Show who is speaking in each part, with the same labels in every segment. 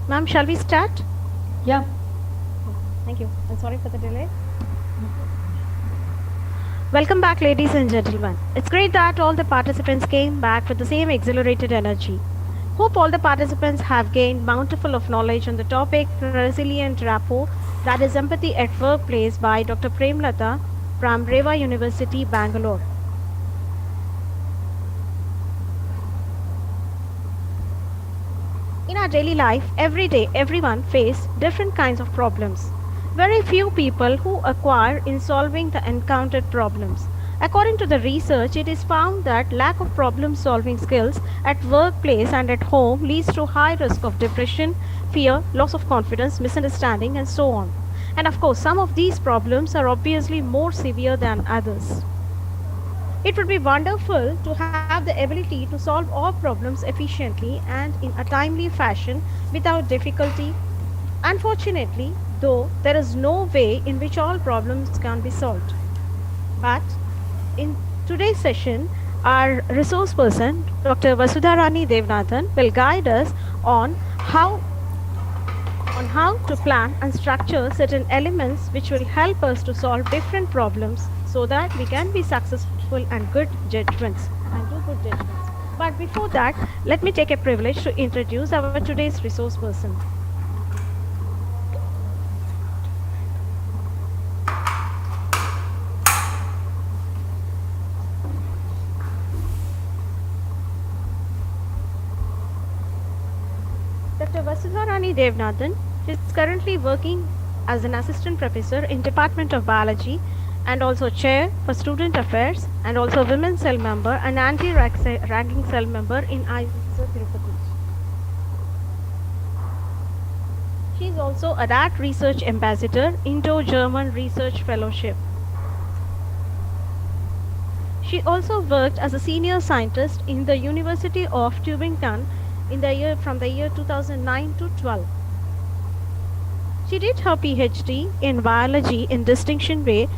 Speaker 1: Ma'am, shall we start?
Speaker 2: Yeah.
Speaker 1: Thank you. I'm sorry for the delay. Welcome back, ladies and gentlemen. It's great that all the participants came back with the same exhilarated energy. Hope all the participants have gained bountiful of knowledge on the topic resilient rapport, that is empathy at workplace by Dr. Premlata from Reva University, Bangalore. In our daily life, every day, everyone faces different kinds of problems. Very few people who acquire in solving the encountered problems. According to the research, it is found that lack of problem solving skills at workplace and at home leads to high risk of depression, fear, loss of confidence, misunderstanding, and so on. And of course, some of these problems are obviously more severe than others. It would be wonderful to have the ability to solve all problems efficiently and in a timely fashion without difficulty. Unfortunately, though, there is no way in which all problems can be solved. But in today's session, our resource person, Dr. Vasudharani Devnathan, will guide us on how to plan and structure certain elements which will help us to solve different problems so that we can be successful and do good judgments. But before that, let me take a privilege to introduce our today's resource person. Dr. Vasudharani Devnathan is currently working as an assistant professor in Department of Biology and also chair for student affairs and also women's cell member and anti-ragging cell member in TIRUPATI. She is also a RAT research ambassador, Indo-German Research Fellowship. She also worked as a senior scientist in the University of Tübingen from the year 2009 to 12. She did her PhD in biology in distinction way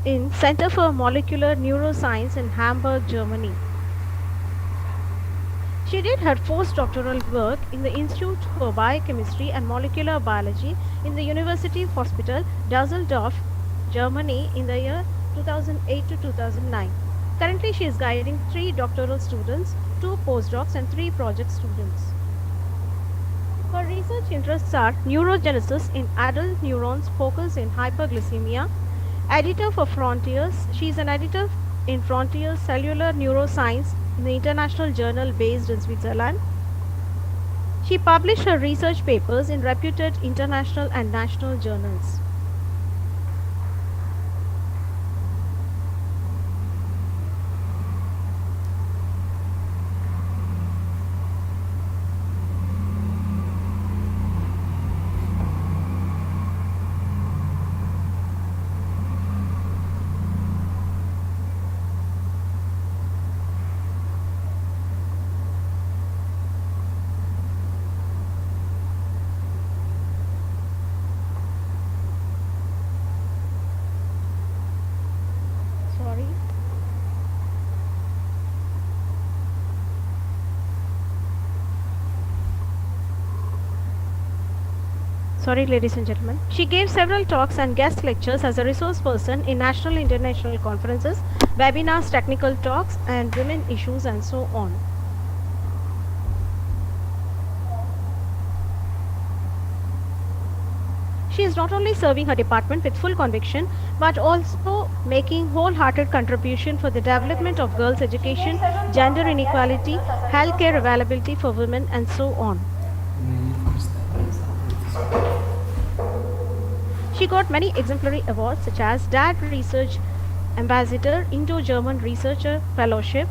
Speaker 1: in Center for Molecular Neuroscience in Hamburg, Germany. She did her postdoctoral work in the Institute for Biochemistry and Molecular Biology in the University Hospital Dusseldorf, Germany in the year 2008 to 2009. Currently, she is guiding 3 doctoral students, 2 postdocs and 3 project students. Her research interests are neurogenesis in adult neurons focus in hyperglycemia, editor for Frontiers. She is an editor in Frontiers Cellular Neuroscience in the international journal based in Switzerland. She published her research papers in reputed international and national journals. Sorry, ladies and gentlemen. She gave several talks and guest lectures as a resource person in national and international conferences, webinars, technical talks, and women issues, and so on. She is not only serving her department with full conviction, but also making wholehearted contribution for the development of girls' education, gender inequality, healthcare availability for women, and so on. She got many exemplary awards such as DAD Research Ambassador, Indo-German Researcher Fellowship,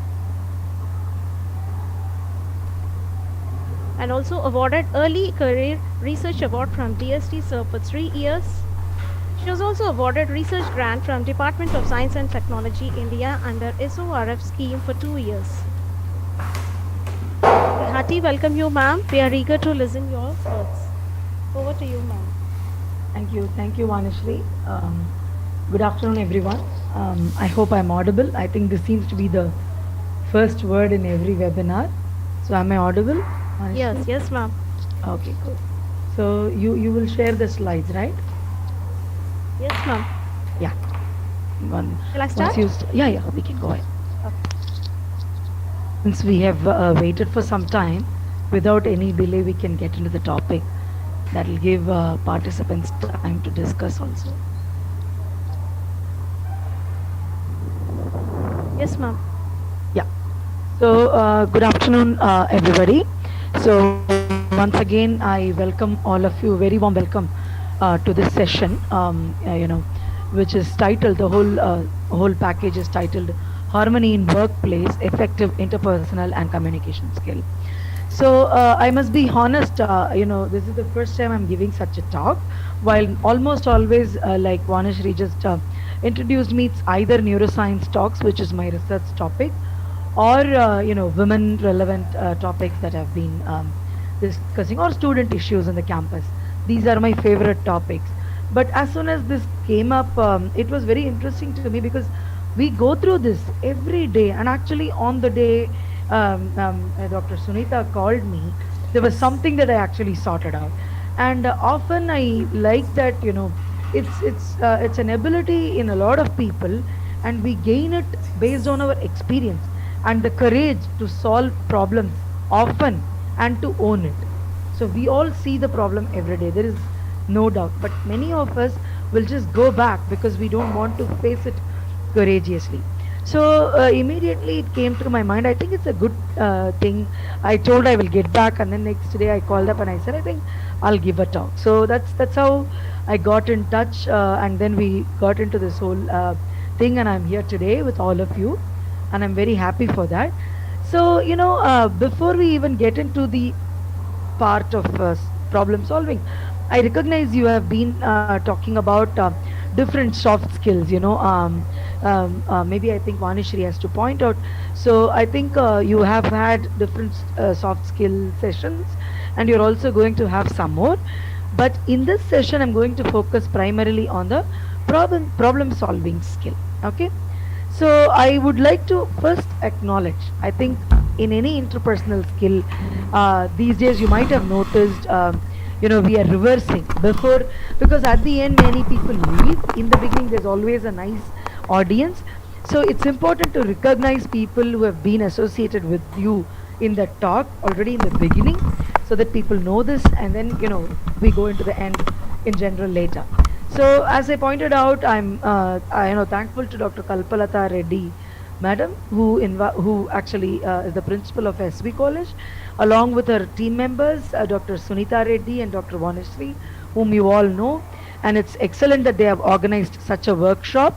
Speaker 1: and also awarded Early Career Research Award from DST Sir for 3 years. She was also awarded Research Grant from Department of Science and Technology, India under SORF scheme for 2 years. We heartily welcome you, ma'am. We are eager to listen your words. Over to you, ma'am.
Speaker 2: Thank you, Vanishri. Good afternoon, everyone. I hope I'm audible. I think this seems to be the first word in every webinar. So am I audible, Vanishri?
Speaker 1: Yes, ma'am.
Speaker 2: Okay, good. So you will share the slides, right?
Speaker 1: Yes, ma'am.
Speaker 2: Yeah. One,
Speaker 1: Shall I
Speaker 2: once
Speaker 1: start?
Speaker 2: you yeah, we can go ahead.
Speaker 1: Okay.
Speaker 2: Since we have waited for some time, without any delay, we can get into the topic. That will give participants time to discuss also.
Speaker 1: Yes, ma'am.
Speaker 2: Yeah. So, good afternoon, everybody. So, once again, I welcome all of you, very warm welcome to this session. Which is titled, the whole package is titled Harmony in Workplace, Effective Interpersonal and Communication Skill. So, I must be honest, this is the first time I'm giving such a talk, while almost always, like Vanishri just introduced me, it's either neuroscience talks, which is my research topic, or women relevant topics that I've been discussing, or student issues in the campus. These are my favorite topics. But as soon as this came up, it was very interesting to me because we go through this every day. And actually, on the day Dr. Sunita called me, there was something that I actually sorted out. And often I like that, it's an ability in a lot of people, and we gain it based on our experience and the courage to solve problems often and to own it. So we all see the problem every day, there is no doubt. But many of us will just go back because we don't want to face it courageously. So immediately it came to my mind. I think it's a good thing. I told I will get back, and then next day I called up and I said I think I'll give a talk. So that's how I got in touch, and then we got into this whole thing, and I'm here today with all of you, and I'm very happy for that. So before we even get into the part of problem solving, I recognize you have been talking about different soft skills. Maybe I think Vanishri has to point out. So I think you have had different soft skill sessions, and you're also going to have some more. But in this session, I'm going to focus primarily on the problem solving skill. Okay. So I would like to first acknowledge, I think in any interpersonal skill, these days you might have noticed, we are reversing before, because at the end many people leave. In the beginning there's always a nice audience. So it's important to recognize people who have been associated with you in the talk already in the beginning, so that people know this, and then we go into the end in general later. So as I pointed out, I'm thankful to Dr. Kalpalata Reddy Madam, who actually is the principal of SV College, along with her team members, Dr. Sunita Reddy and Dr. Vanishri, whom you all know. And it's excellent that they have organized such a workshop.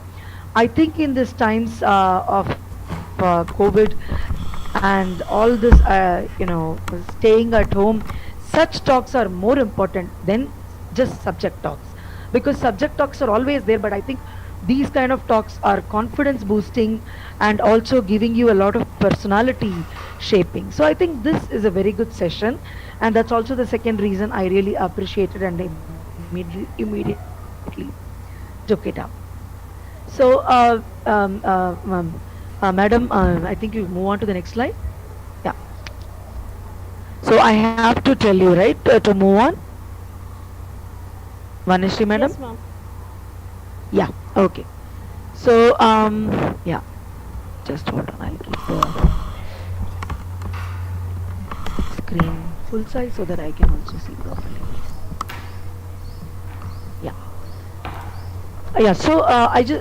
Speaker 2: I think in these times of COVID and all this, staying at home, such talks are more important than just subject talks, because subject talks are always there, but I think these kind of talks are confidence boosting and also giving you a lot of personality shaping. So I think this is a very good session, and that's also the second reason I really appreciated and immediately took it up. So madam, I think you move on to the next slide. Yeah. So I have to tell you, right, to move on. Vanishri madam?
Speaker 1: Yes, ma'am.
Speaker 2: Yeah, okay. So, yeah, just hold on, I'll keep the screen full size so that I can also see properly. Yeah. Yeah, so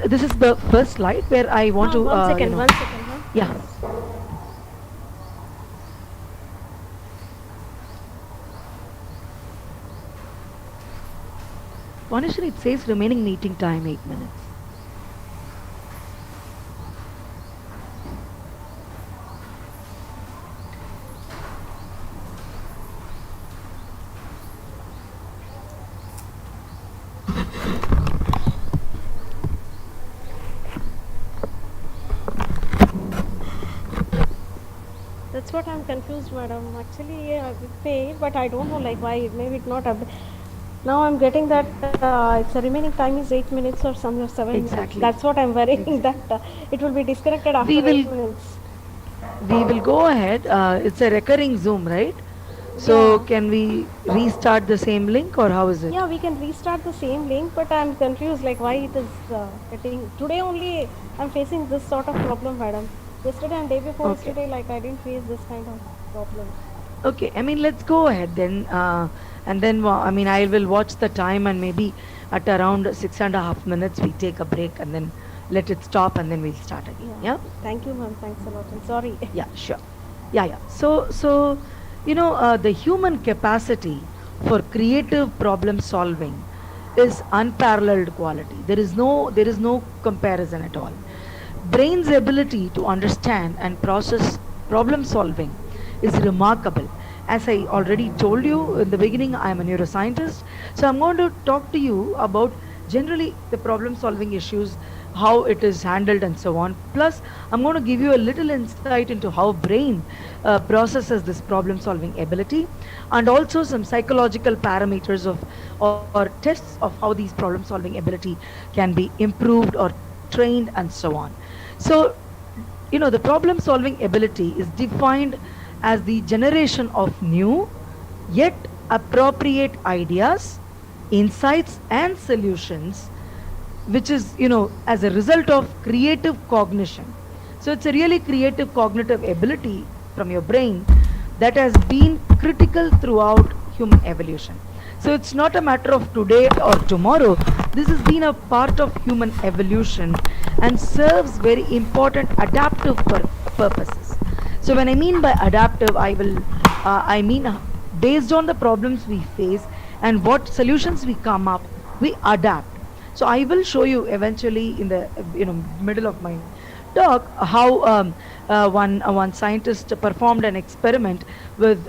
Speaker 2: this is the first slide where I want to.
Speaker 1: One second, huh?
Speaker 2: Yeah. Honestly, it says remaining meeting time 8 minutes.
Speaker 1: That's what I'm confused, madam. Actually, yeah, we paid, but I don't know like why. Maybe it's not. Now I'm getting that it's the remaining time is 8 minutes or something, or 7 minutes.
Speaker 2: Exactly.
Speaker 1: That's what I'm worrying.
Speaker 2: Exactly.
Speaker 1: That it will be disconnected after
Speaker 2: We will-
Speaker 1: 8 minutes.
Speaker 2: We will go ahead. It's a recurring Zoom, right? So
Speaker 1: Yeah.
Speaker 2: can we restart the same link or how is it?
Speaker 1: Yeah, we can restart the same link, but I'm confused like why it is getting today only I'm facing this sort of problem, madam. Yesterday and day before
Speaker 2: Okay.
Speaker 1: yesterday, like I didn't face this kind of problems.
Speaker 2: Okay, I mean, let's go ahead then. And then, I mean, I will watch the time and maybe at around 6.5 minutes we take a break and then let it stop and then we'll start again.
Speaker 1: Yeah.
Speaker 2: Yeah?
Speaker 1: Thank you, ma'am. Thanks a lot. I'm sorry.
Speaker 2: Yeah, sure. Yeah, yeah. The human capacity for creative problem solving is unparalleled quality. There is no comparison at all. Brain's ability to understand and process problem solving is remarkable. As I already told you in the beginning, I am a neuroscientist. So I'm going to talk to you about generally the problem solving issues, how it is handled and so on. Plus, I'm going to give you a little insight into how brain processes this problem solving ability, and also some psychological parameters of or tests of how these problem solving ability can be improved or trained and so on. So, the problem solving ability is defined as the generation of new yet appropriate ideas, insights and solutions, which is, as a result of creative cognition. So it's a really creative cognitive ability from your brain that has been critical throughout human evolution. So it's not a matter of today or tomorrow. This has been a part of human evolution and serves very important adaptive purposes. So when I mean by adaptive, I mean based on the problems we face and what solutions we come up, we adapt. So I will show you eventually in the middle of my talk how one scientist performed an experiment with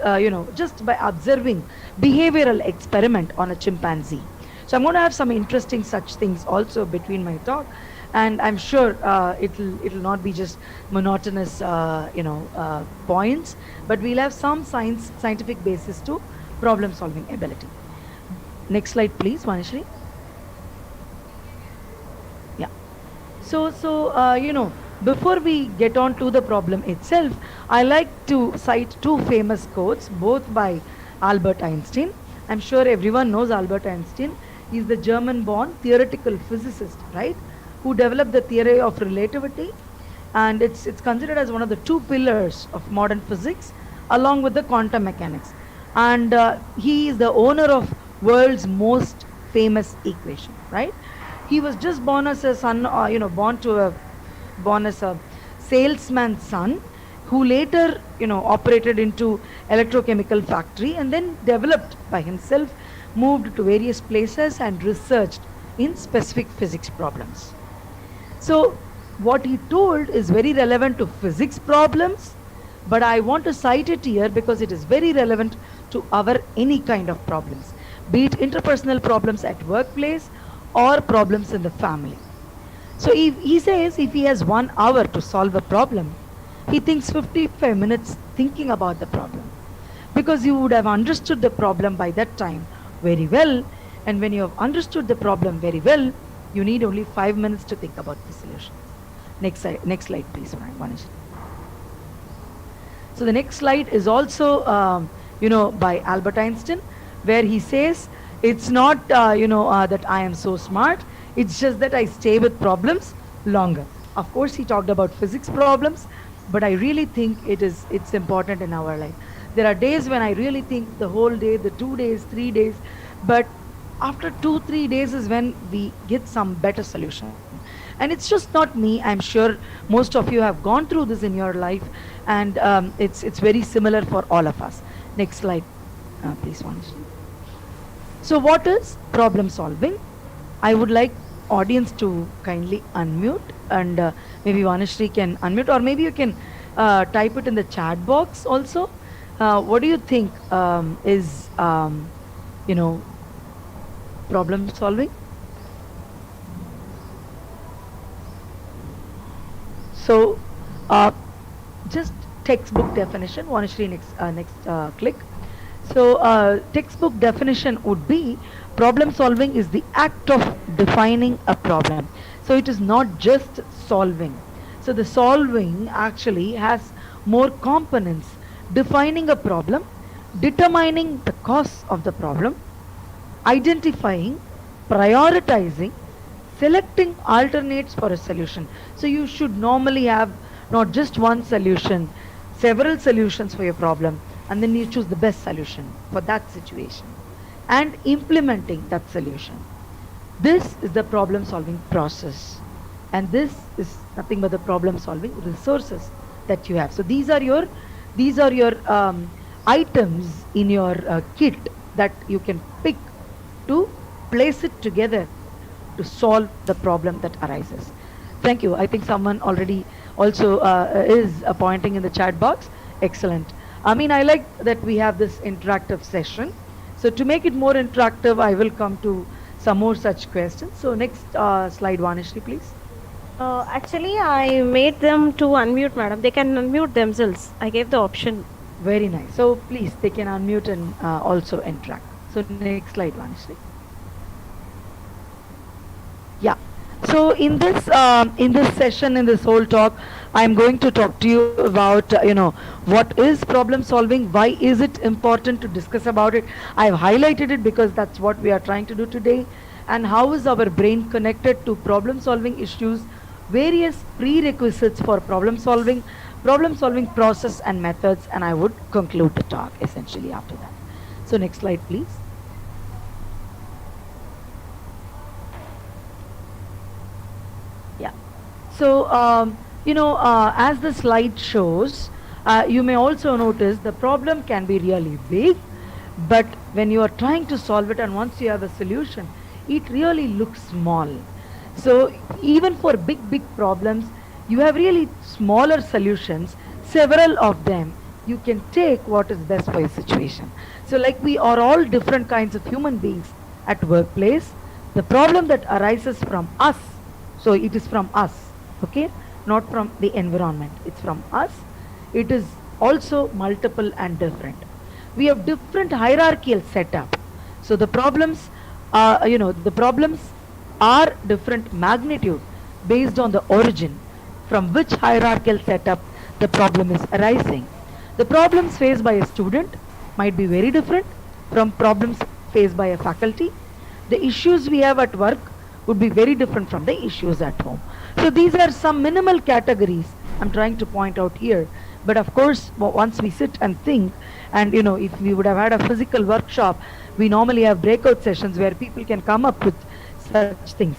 Speaker 2: just by observing behavioral experiment on a chimpanzee. So I'm going to have some interesting such things also between my talk, and I'm sure it'll not be just monotonous points, but we'll have some scientific basis to problem solving ability. Next slide, please, Vanishri. Yeah. Before we get on to the problem itself, I like to cite two famous quotes, both by Albert Einstein. I'm sure everyone knows Albert Einstein. He's the German-born theoretical physicist, right, who developed the theory of relativity, and it's considered as one of the two pillars of modern physics, along with the quantum mechanics. And he is the owner of world's most famous equation, right? He was just born as a son, born as a salesman's son, who later, operated into electrochemical factory and then developed by himself, moved to various places and researched in specific physics problems. So what he told is very relevant to physics problems, but I want to cite it here because it is very relevant to our any kind of problems, be it interpersonal problems at workplace or problems in the family. So if he says if he has 1 hour to solve a problem, he thinks 55 minutes thinking about the problem, because you would have understood the problem by that time very well, and when you have understood the problem very well, you need only 5 minutes to think about the solution. Next slide please, Manish. So the next slide is also by Albert Einstein, where he says it's not that I am so smart, it's just that I stay with problems longer. Of course he talked about physics problems, but I really think it's important in our life. There are days when I really think the whole day, the 2 days, 3 days, but after 2-3 days is when we get some better solution. And it's just not me, I'm sure most of you have gone through this in your life, and it's very similar for all of us. Next slide, please, Vanish. So what is problem solving? I would like audience to kindly unmute, and maybe Vanishri can unmute, or maybe you can type it in the chat box also. What do you think is problem solving? So just textbook definition, Vanishri, next click. So textbook definition would be problem solving is the act of defining a problem. So it is not just solving. So the solving actually has more components: defining a problem, determining the cause of the problem, identifying, prioritizing, selecting alternates for a solution. So you should normally have not just one solution, several solutions for your problem, and then you choose the best solution for that situation and implementing that solution. This is the problem solving process, and this is nothing but the problem solving resources that you have. So these are your items in your kit that you can pick to place it together to solve the problem that arises. Thank you. I think someone already also is pointing in the chat box. Excellent. I mean, I like that we have this interactive session. So to make it more interactive, I will come to some more such questions. So next slide, Vanishri, please.
Speaker 1: Actually, I made them to unmute, madam. They can unmute themselves. I gave the option.
Speaker 2: Very nice. So please, they can unmute and also interact. So next slide, Vanishri. Yeah. So in this session, in this whole talk, I'm going to talk to you about what is problem solving, why is it important to discuss about it. I've highlighted it because that's what we are trying to do today, and how is our brain connected to problem solving issues, various prerequisites for problem solving process and methods, and I would conclude the talk essentially after that. So next slide, please. Yeah. So, as the slide shows, you may also notice the problem can be really big, but when you are trying to solve it and once you have a solution, it really looks small. So, even for big problems, you have really smaller solutions, several of them. You can take what is best for your situation. So, like we are all different kinds of human beings at workplace, the problem that arises from us, so it is from us, okay, not from the environment, it's from us. It is also multiple and different. We have different hierarchical setup. So the problems are different magnitude based on the origin from which hierarchical setup the problem is arising. The problems faced by a student might be very different from problems faced by a faculty. The issues we have at work would be very different from the issues at home. So these are some minimal categories I'm trying to point out here. But of course, once we sit and think, and if we would have had a physical workshop, we normally have breakout sessions where people can come up with such things.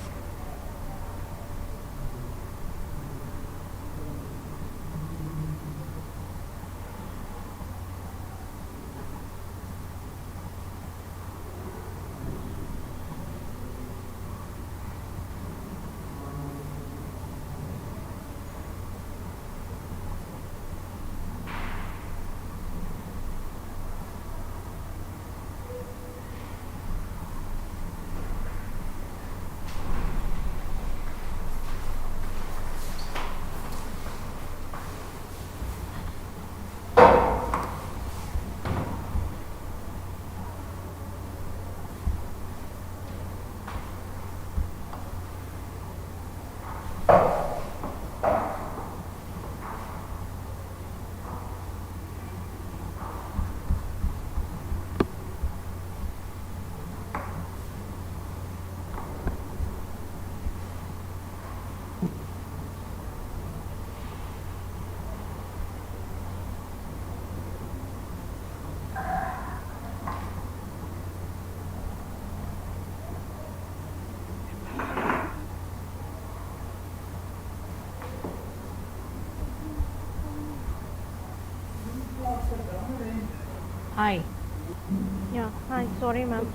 Speaker 2: Hi.
Speaker 1: Yeah, hi, sorry, ma'am.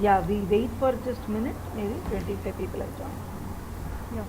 Speaker 2: Yeah, we wait for just a minute, maybe 25 people have joined.
Speaker 1: Yeah.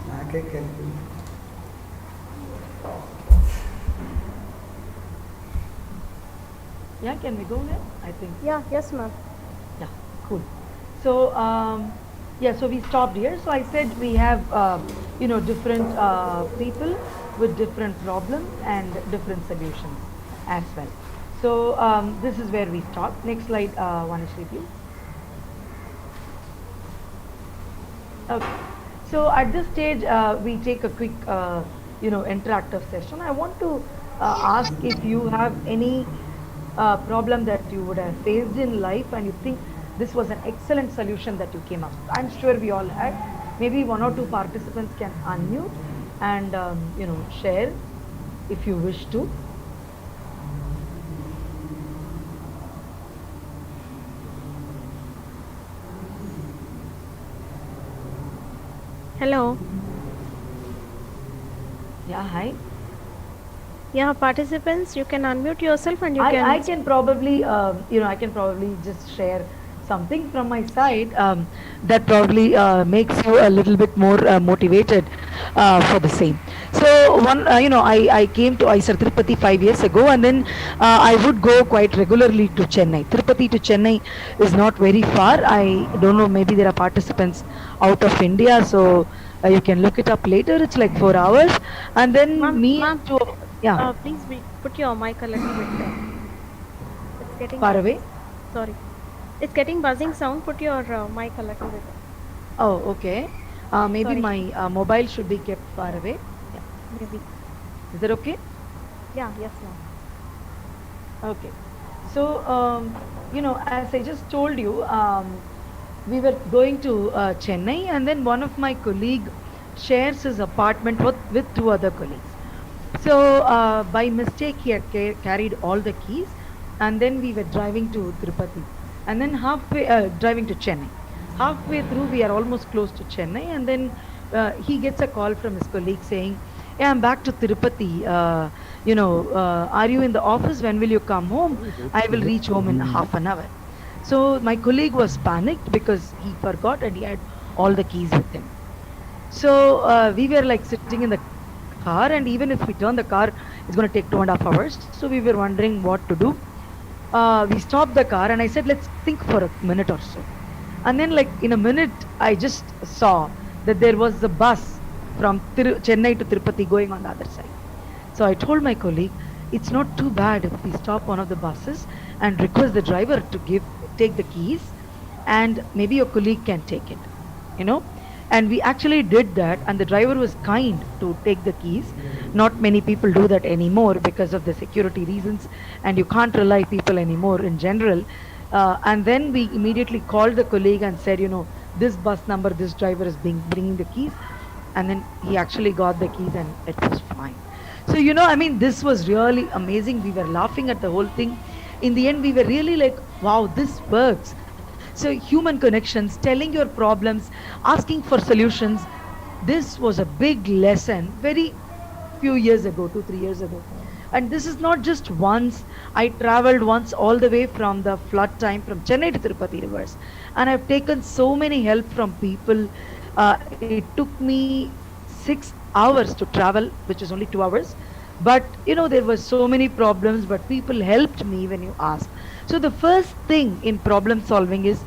Speaker 3: నాకే కలిపి
Speaker 2: Yeah, can we go ahead? I think.
Speaker 1: Yeah, yes, ma'am.
Speaker 2: Yeah, cool. So, yeah, so we stopped here. So I said we have, different people with different problems and different solutions as well. So this is where we stopped. Next slide, Vanishri, please. Okay. So at this stage, we take a quick, interactive session. I want to ask if you have any problem that you would have faced in life and you think this was an excellent solution that you came up with. I'm sure we all had. Maybe one or two participants can unmute and, share if you wish to.
Speaker 1: Hello.
Speaker 2: Yeah, hi.
Speaker 1: Yeah, participants, you can unmute yourself and you
Speaker 2: I
Speaker 1: can.
Speaker 2: can probably, I can probably just share something from my side that probably makes you a little bit more motivated for the same. So I came to Tirupati 5 years ago, and then I would go quite regularly to Chennai. Tirupati to Chennai is not very far. I don't know, maybe there are participants out of India, so you can look it up later. It's like 4 hours, and then
Speaker 1: Ma'am,
Speaker 2: yeah,
Speaker 1: please put your mic a little bit there. It's getting
Speaker 2: far away.
Speaker 1: Sorry. It's getting buzzing sound. Put your mic a little bit.
Speaker 2: Oh, okay. Maybe
Speaker 1: Sorry.
Speaker 2: my mobile should be kept far away. Yeah.
Speaker 1: Maybe.
Speaker 2: Is that okay?
Speaker 1: Yeah, yes, ma'am.
Speaker 2: Okay. So, as I just told you, we were going to Chennai, and then one of my colleague shares his apartment with two other colleagues. So, by mistake, he had carried all the keys, and then we were driving to Tirupati, and then driving to Chennai. Halfway through, we are almost close to Chennai, and then he gets a call from his colleague saying, "Yeah, I'm back to Tirupati. Are you in the office? When will you come home? I will reach home in half an hour." So my colleague was panicked because he forgot and he had all the keys with him. So we were like sitting in the car, and even if we turn the car, it's going to take 2.5 hours. So we were wondering what to do. We stopped the car, and I said, let's think for a minute or so. And then like in a minute, I just saw that there was a bus from Chennai to Tirupati going on the other side. So I told my colleague, it's not too bad if we stop one of the buses and request the driver to take the keys, and maybe your colleague can take it, And we actually did that, and the driver was kind to take the keys. Not many people do that anymore because of the security reasons, and you can't rely people anymore in general. And then we immediately called the colleague and said, this bus number, this driver is bringing the keys. And then he actually got the keys, and it was fine. So, this was really amazing. We were laughing at the whole thing. In the end, we were really like, wow, this works. So human connections, telling your problems, asking for solutions. This was a big lesson very few years ago, 2-3 years ago. And this is not just once. I traveled once all the way from the flood time from Chennai to Tirupati rivers. And I've taken so many help from people. It took me 6 hours to travel, which is only 2 hours. But, there were so many problems, but people helped me when you asked. So the first thing in problem solving is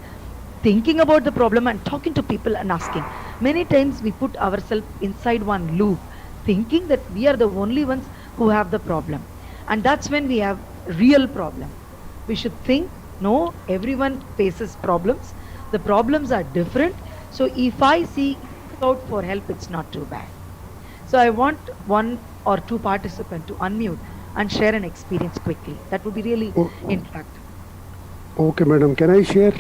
Speaker 2: thinking about the problem and talking to people and asking. Many times we put ourselves inside one loop, thinking that we are the only ones who have the problem. And that's when we have real problem. We should think, no, everyone faces problems. The problems are different. So if I seek out for help, it's not too bad. So I want 1 or 2 participants to unmute and share an experience quickly. That would be really interactive.
Speaker 3: Okay, madam. Can I share?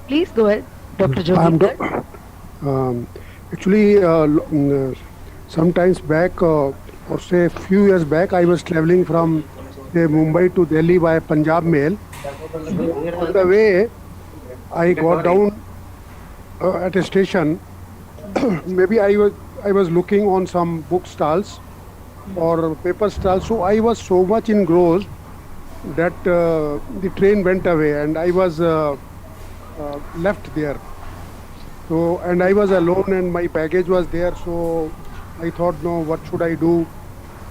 Speaker 2: Please go ahead, Dr. Jogi.
Speaker 3: Actually, sometimes back, or say a few years back, I was traveling from Mumbai to Delhi by Punjab Mail. On the way, I got down at a station. Maybe I was looking on some book stalls or paper stalls. So I was so much engrossed that the train went away, and I was left there. So, and I was alone, and my baggage was there. So I thought, no, what should I do?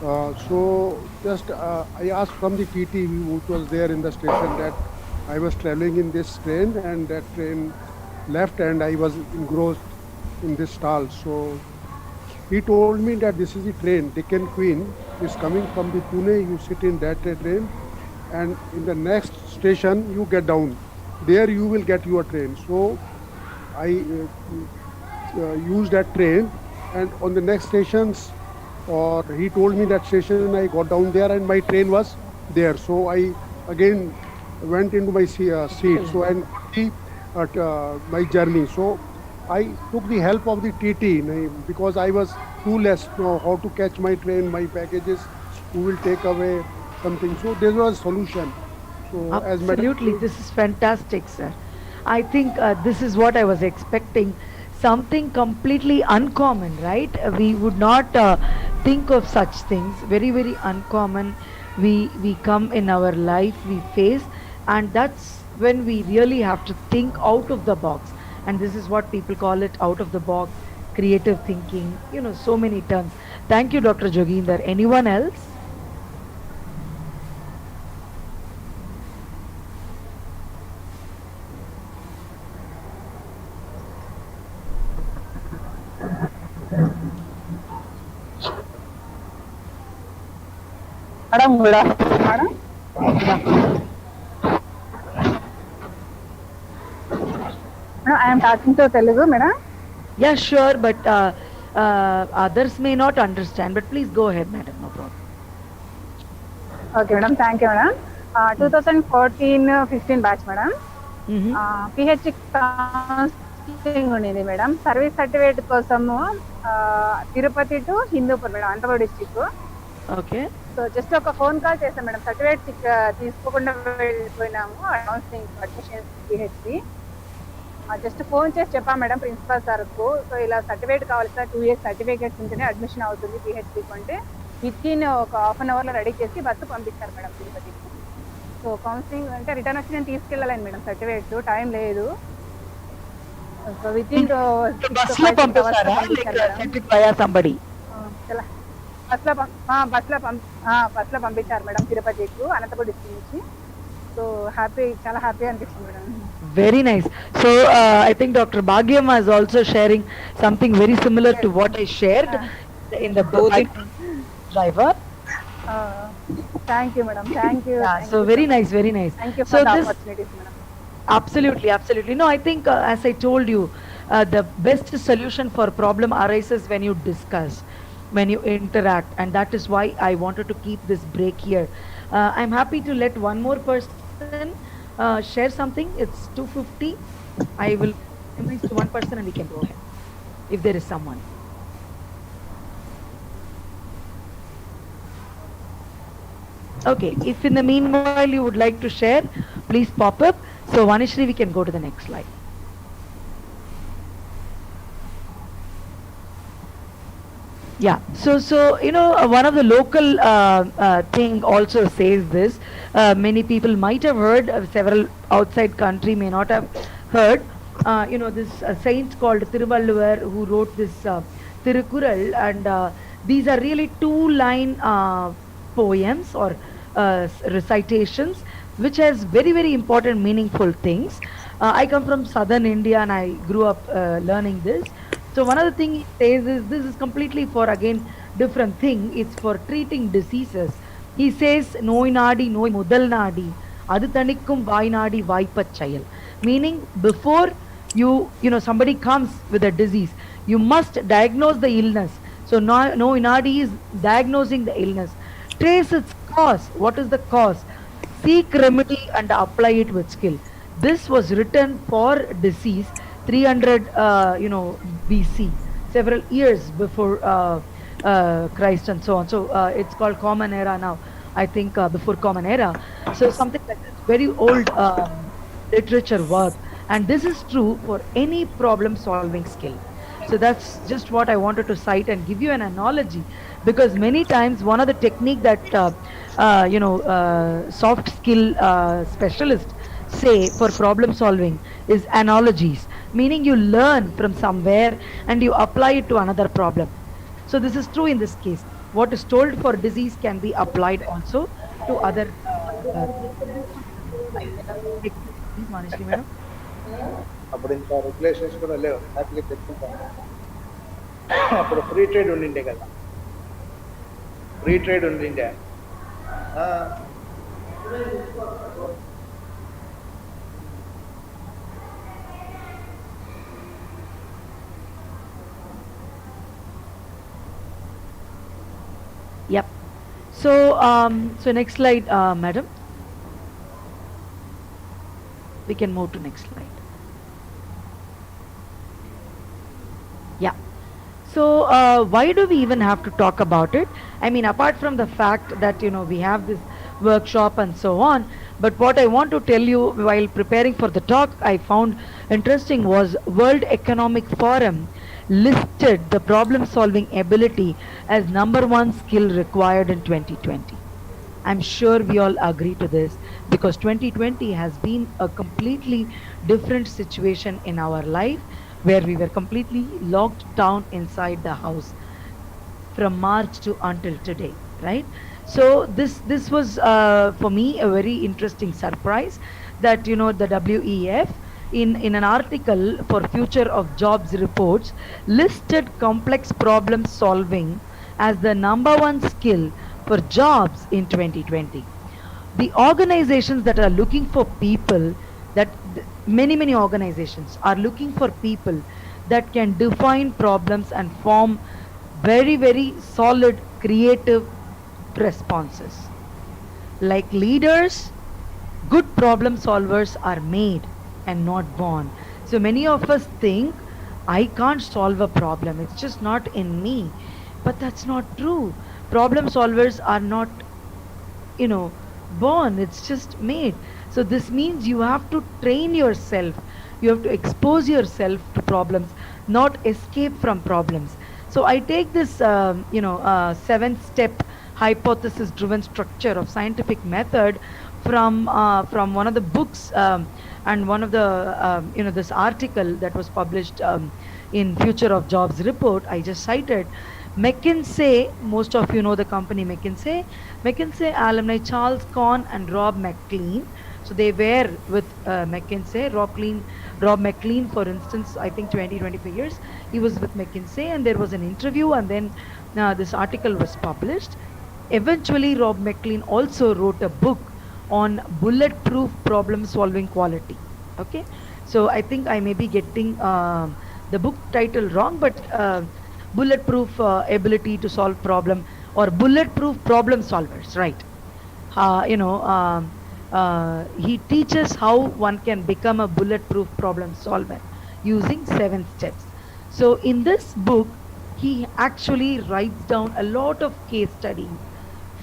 Speaker 3: So just I asked from the TT which was there in the station that I was traveling in this train and that train left and I was engrossed in this stall. So he told me that this is the train, Deccan Queen is coming from the Pune. You sit in that train, and in the next station you get down. There you will get your train. So I used that train, and on the next stations, or he told me that station, I got down there, and my train was there. So I again went into my seat. So and the, my journey. So I took the help of the TT because I was clueless how to catch my train, my packages, who will take away something. So there was a solution. So as madam,
Speaker 2: Absolutely, this is fantastic, sir. I think this is what I was expecting. Something completely uncommon, right? We would not think of such things. Very, very uncommon. We come in our life, we face, and that's when we really have to think out of the box. And this is what people call it, out of the box, creative thinking. So many terms. Thank you, Dr. Joginder. Anyone else?
Speaker 4: Madam, good afternoon, madam. Madam, I am talking to Telugu, madam.
Speaker 2: Yeah, sure, but others may not understand. But please go ahead, madam. No problem.
Speaker 4: Okay, madam. Thank you, madam. 2014-15 batch, madam.
Speaker 2: Mm-hmm.
Speaker 4: PhD counseling ఉండేది madam. Service certificate కోసము Tirupati to Hindupur madam, Anantapur district.
Speaker 2: Okay.
Speaker 4: So just ఒక phone call చేసాం madam. Certificate తీసుకోకుండా వెళ్ళిపోయినాము counselling admission PhD. Just phone చేసి చెప్పాం madam principal సార్కు. So ఇలా సర్టిఫికేట్ కావాలి సార్, 2 years సర్టిఫికేట్స్ ఉంటేనే అడ్మిషన్ అవుతుంది పిహెచ్డికి అంటే వితిన్ ఒక హాఫ్ అన్ అవర్లో రెడీ చేసి బస్సు పంపించారు మేడం తిరుపతికి. సో కౌన్సిలింగ్ అంటే రిటర్న్ వచ్చి నేను తీసుకెళ్ళాను మేడం సర్టిఫికేట్స్, టైం లేదు. సో వితిన్
Speaker 2: బస్సులో పంపిస్తారా somebody?
Speaker 4: బస్లో పంపించారు మేడం తిరుపతికి అనంతపురం డిస్ట్రిక్ట్ నుంచి. సో చాలా హ్యాపీ అనిపిస్తుంది madam.
Speaker 2: Very nice. So I think Dr. Bhagyam is also sharing something very similar to what I shared in the bike driver.
Speaker 4: Thank you madam, thank you.
Speaker 2: Yeah, so very nice, very nice.
Speaker 4: Thank you
Speaker 2: So
Speaker 4: for the
Speaker 2: this
Speaker 4: opportunities madam.
Speaker 2: absolutely. No, I think as I told you, the best solution for problem arises when you discuss, when you interact, and that is why I wanted to keep this break here. I'm happy to let one more person share something. It's 2:50. I will invite to one person and we can go ahead if there is someone. Okay, if in the meanwhile you would like to share, please pop up. So Vanishri, we can go to the next slide. Yeah, so one of the local thing also says this. Many people might have heard, several outside country may not have heard. This saint called Tiruvalluvar who wrote this Tirukural, and these are really 2-line poems or recitations which has very, very important meaningful things. I come from southern India and I grew up learning this. So one of the things he says is, this is completely for again different thing. It's for treating diseases. He says, "Noi nadi, noi mudal nadi, adu tanikkum vai nadi vaipachayal." Meaning, before somebody comes with a disease, you must diagnose the illness. So noi nadi is diagnosing the illness. Trace its cause. What is the cause? Seek remedy and apply it with skill. This was written for disease 300 BC, several years before Christ and so on. So it's called Common Era now, I think, before Common Era. So something like this, very old literature work, and this is true for any problem solving skill. So that's just what I wanted to cite and give you an analogy, because many times one of the technique that soft skill specialists say for problem solving is analogies, meaning you learn from somewhere and you apply it to another problem. So this is true in this case. what is told for disease can be applied also to other like, please, Manishri madam.
Speaker 5: అప్పుడు ఇంకా regulations కూడా లేవు, హ్యాపీగా తెచ్చుకుంటాం. అప్పుడు free trade ఉండిండే కదా, free trade ఉండిండే.
Speaker 2: Yep. So so next slide, madam. We can move to next slide. Yeah. So why do we even have to talk about it? I mean, apart from the fact that we have this workshop and so on, but what I want to tell you while preparing for the talk I found interesting was World Economic Forum listed the problem solving ability as #1 skill required in 2020. I'm sure we all agree to this, because 2020 has been a completely different situation in our life, where we were completely locked down inside the house from March to until today, right? So this was for me a very interesting surprise, that the WEF in an article for Future of Jobs reports listed complex problem solving as the #1 skill for jobs in 2020. The organizations that are looking for people, that many organizations are looking for people that can define problems and form very solid creative responses. Like leaders, good problem solvers are made and not born. So many of us think, I can't solve a problem, it's just not in me. But that's not true. Problem solvers are not born, it's just made. So this means you have to train yourself, you have to expose yourself to problems, not escape from problems. So I take this 7-step hypothesis driven structure of scientific method from one of the books, and one of the this article that was published in Future of Jobs report I just cited. McKinsey, most of you know the company McKinsey alumni Charles Kahn and Rob McLean. So they were with McKinsey. Rob McLean, for instance, I think 25 years he was with McKinsey, and there was an interview, and then this article was published. Eventually Rob McLean also wrote a book on bulletproof problem solving quality. Okay, so I think I may be getting the book title wrong, but bulletproof ability to solve problem, or bulletproof problem solvers, right? He teaches how one can become a bulletproof problem solver using 7 steps. So in this book he actually writes down a lot of case studies,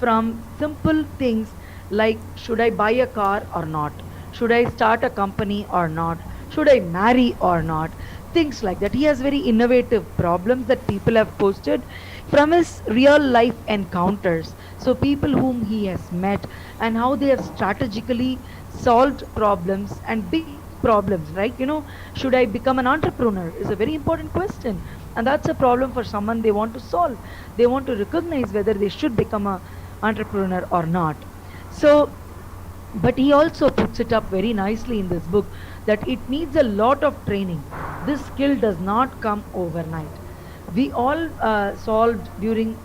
Speaker 2: from simple things like, should I buy a car or not, should I start a company or not, should I marry or not, things like that. He has very innovative problems that people have posted from his real life encounters. So people whom he has met and how they have strategically solved problems, and big problems, right? Should I become an entrepreneur is a very important question, and that's a problem for someone they want to solve. They want to recognize whether they should become a entrepreneur or not. So, but he also puts it up very nicely in this book that it needs a lot of training. This skill does not come overnight. We all solved during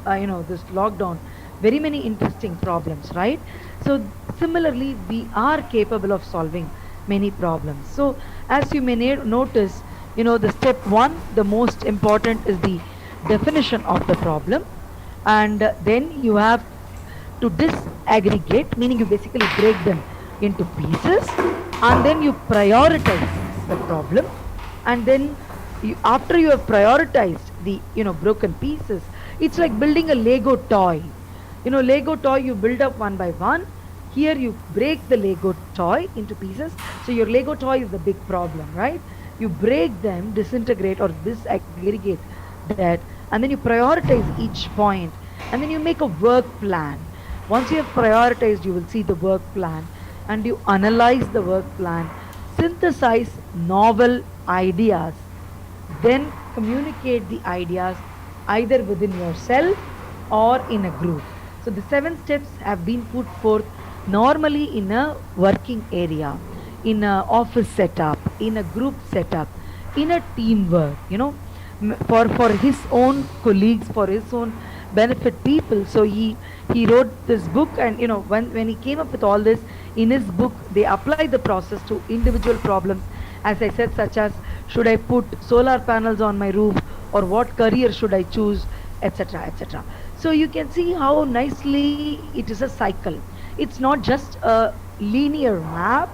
Speaker 2: this lockdown very many interesting problems, right? So similarly we are capable of solving many problems. So as you may notice, the step 1, the most important, is the definition of the problem, and then you have to disaggregate, meaning you basically break them into pieces, and then you prioritize the problem, and then after you have prioritized the broken pieces, it's like building a Lego toy. Lego toy, you build up one by one. Here you break the Lego toy into pieces. So your Lego toy is the big problem, right? You break them, disintegrate or disaggregate that, and then you prioritize each point, and then you make a work plan. Once you have prioritized, you will see the work plan, and you analyze the work plan, synthesize novel ideas, then communicate the ideas either within yourself or in a group. So the 7 steps have been put forth normally in a working area, in a office setup, in a group setup, in a teamwork, for his own colleagues, for his own benefit people. So he wrote this book, and when he came up with all this in his book, they applied the process to individual problems, as I said, such as should I put solar panels on my roof, or what career should I choose, etc., etc. So you can see how nicely it is a cycle. It's not just a linear map,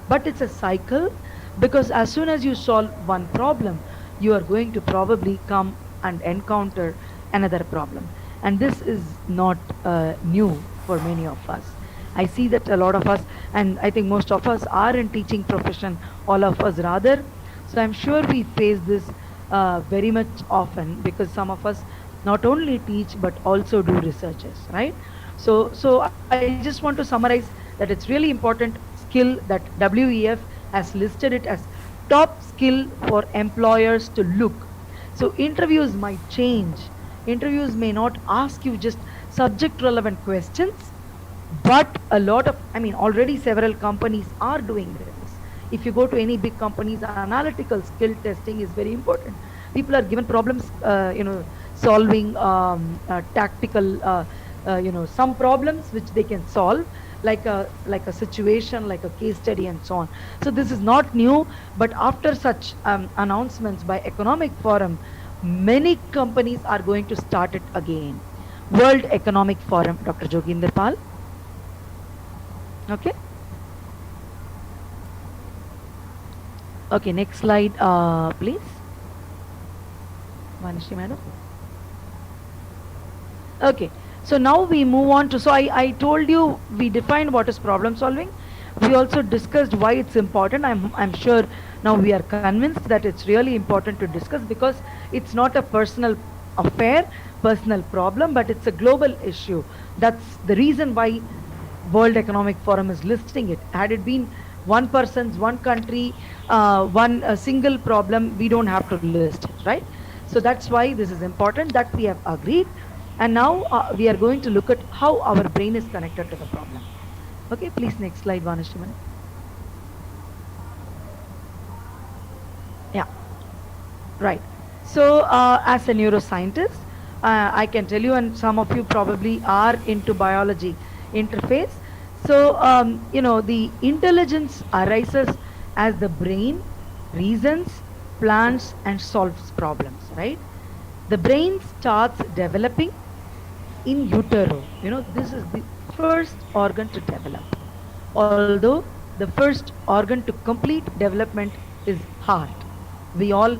Speaker 2: but it's a cycle, because as soon as you solve one problem, you are going to probably come and encounter another problem. And this is not new for many of us. I see that a lot of us, and I think most of us are in teaching profession, all of us rather. So I'm sure we face this very much often, because some of us not only teach but also do researches, right? So I just want to summarize that it's really important skill that WEF has listed it as top skill for employers to look. So interviews might change. Interviews may not ask you just subject relevant questions, but already several companies are doing this. If you go to any big companies, analytical skill testing is very important. People are given problems, solving tactical, some problems which they can solve, like a situation, like a case study, and so on. So this is not new, but after such announcements by Economic Forum, many companies are going to start it again. World Economic Forum, Dr. Joginder Pal. Okay. Okay, next slide, please. Vanishri madam. Okay, so now we move on to, so I told you we defined what is problem solving. We also discussed why it's important. I'm sure now we are convinced that it's really important to discuss, because it's not a personal affair, personal problem, but it's a global issue. That's the reason why World Economic Forum is listing it. Had it been one person's, one country, one single problem, we don't have to list it, right? So that's why this is important, that we have agreed. And now we are going to look at how our brain is connected to the problem. Okay, please next slide, Vanishri. Yeah, right. So as a neuroscientist, I can tell you, and some of you probably are into biology interface. So, the intelligence arises as the brain reasons, plans, and solves problems, right? The brain starts developing in utero. This is the first organ to develop. Although the first organ to complete development is heart. We all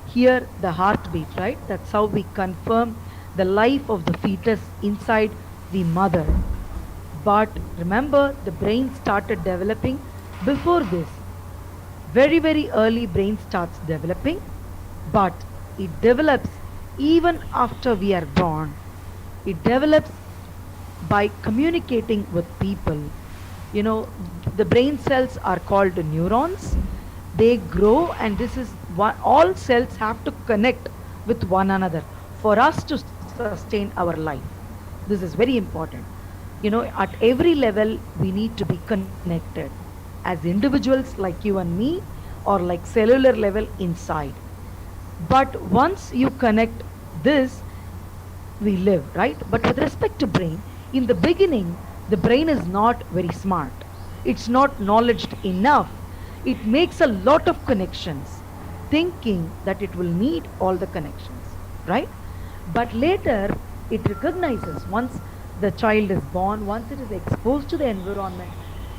Speaker 2: hear the heartbeat, right? That's how we confirm the life of the fetus inside the mother. But remember, the brain started developing before this. Very, very early brain starts developing, but it develops even after we are born. It develops by communicating with people. The brain cells are called neurons. They grow, and this is what all cells have to connect with one another for us to sustain our life. This is very important. At every level, we need to be connected as individuals like you and me, or like cellular level inside. But once you connect this, we live, right? But with respect to brain, in the beginning, the brain is not very smart. It's not knowledged enough. It makes a lot of connections, thinking that it will need all the connections, right? But later, it recognizes, once the child is born, once it is exposed to the environment,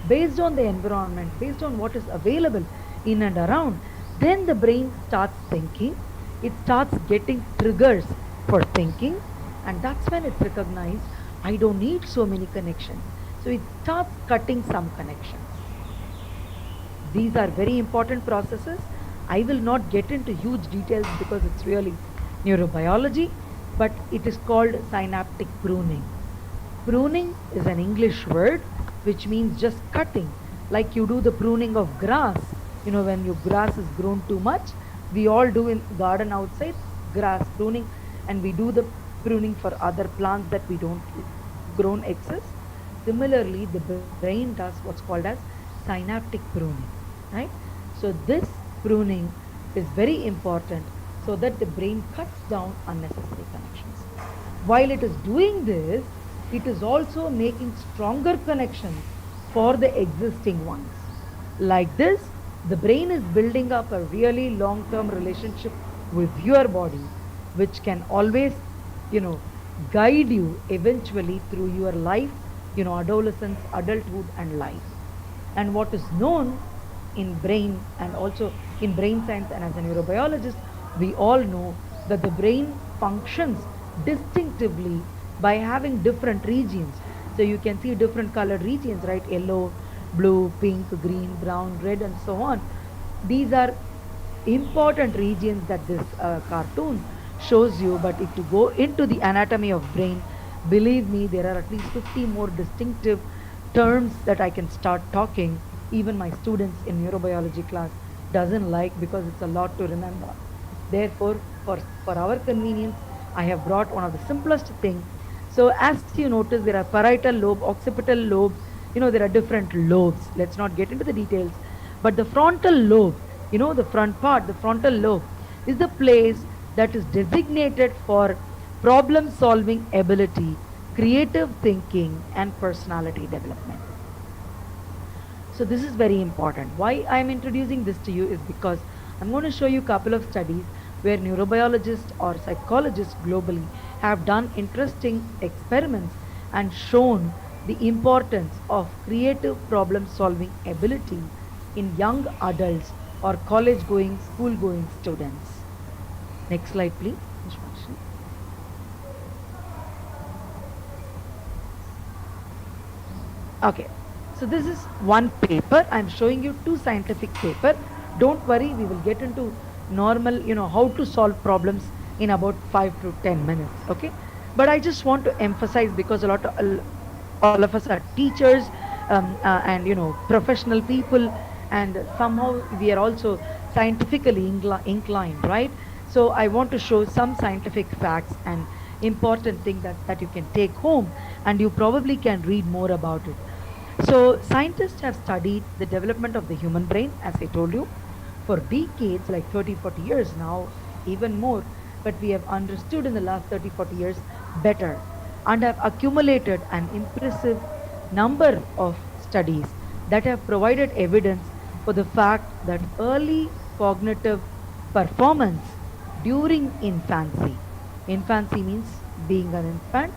Speaker 2: based on the environment, based on what is available in and around, then the brain starts thinking. It starts getting triggers for thinking, and that's when it recognizes, I don't need so many connections. So it starts cutting some connections. These are very important processes. I will not get into huge details because it's really neurobiology, but it is called synaptic pruning. Pruning is an English word which means just cutting, like you do the pruning of grass. When your grass is grown too much, we all do in garden outside grass pruning, and we do the pruning for other plants that we don't grown excess. Similarly, the brain does what's called as synaptic pruning, right? So this pruning is very important so that the brain cuts down unnecessary connections. While it is doing this, it is also making stronger connections for the existing ones. Like this, the brain is building up a really long-term relationship with your body, which can always, guide you eventually through your life, adolescence, adulthood, and life. And what is known in brain and also in brain science and as a neurobiologist, we all know that the brain functions distinctively by having different regions. So you can see different colored regions, right? Yellow, blue, pink, green, brown, red, and so on. These are important regions that this cartoon shows you. But if you go into the anatomy of brain, believe me, there are at least 50 more distinctive terms that I can start talking. Even my students in neurobiology class doesn't like, because it's a lot to remember. Therefore, for our convenience, I have brought one of the simplest things. So as you notice, there are parietal lobe, occipital lobe, there are different lobes. Let's not get into the details. But the frontal lobe, the front part, the frontal lobe is the place that is designated for problem solving ability, creative thinking, and personality development. So this is very important. Why I am introducing this to you is because I'm going to show you a couple of studies where neurobiologists or psychologists globally have done interesting experiments and shown the importance of creative problem solving ability in young adults or college going, school going students. Next slide, please. Okay, so this is one paper. I'm showing you two scientific paper. Don't worry, we will get into normal, how to solve problems in about 5 to 10 minutes. Okay, but I just want to emphasize, because all of us are teachers and professional people, and somehow we are also scientifically inclined, right? So I want to show some scientific facts and important thing that you can take home, and you probably can read more about it. So scientists have studied the development of the human brain, as I told you, for decades, like 30-40 years now, even more, but we have understood in the last 30-40 years better, and have accumulated an impressive number of studies that have provided evidence for the fact that early cognitive performance during infancy means being an infant,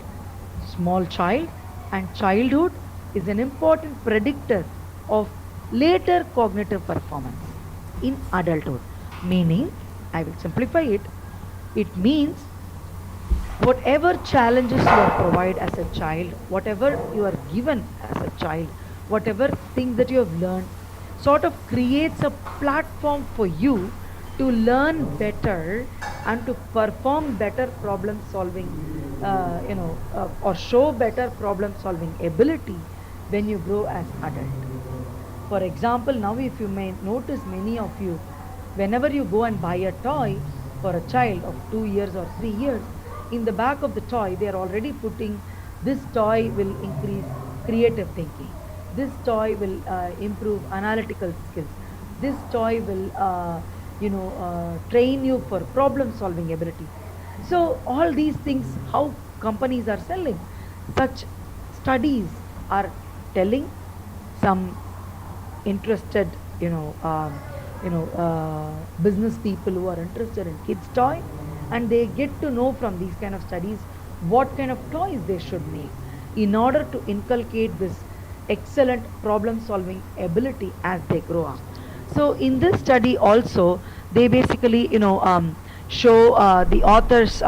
Speaker 2: small child, and childhood is an important predictor of later cognitive performance in adulthood. Meaning, I will simplify it, it means whatever challenges you are provided as a child, whatever you are given as a child, whatever things that you have learned, sort of creates a platform for you to learn better and to perform better problem solving, or show better problem solving ability when you grow as adult. For example, now if you may notice, many of you, whenever you go and buy a toy for a child of 2 years or 3 years, in the back of the toy, they are already putting, this toy will increase creative thinking. This toy will improve analytical skills. This toy will, train you for problem solving ability. So all these things, how companies are selling, such studies are telling some interested, business people who are interested in kids toy, and they get to know from these kind of studies what kind of toys they should make in order to inculcate this excellent problem solving ability as they grow up. So in this study also, they basically show, the authors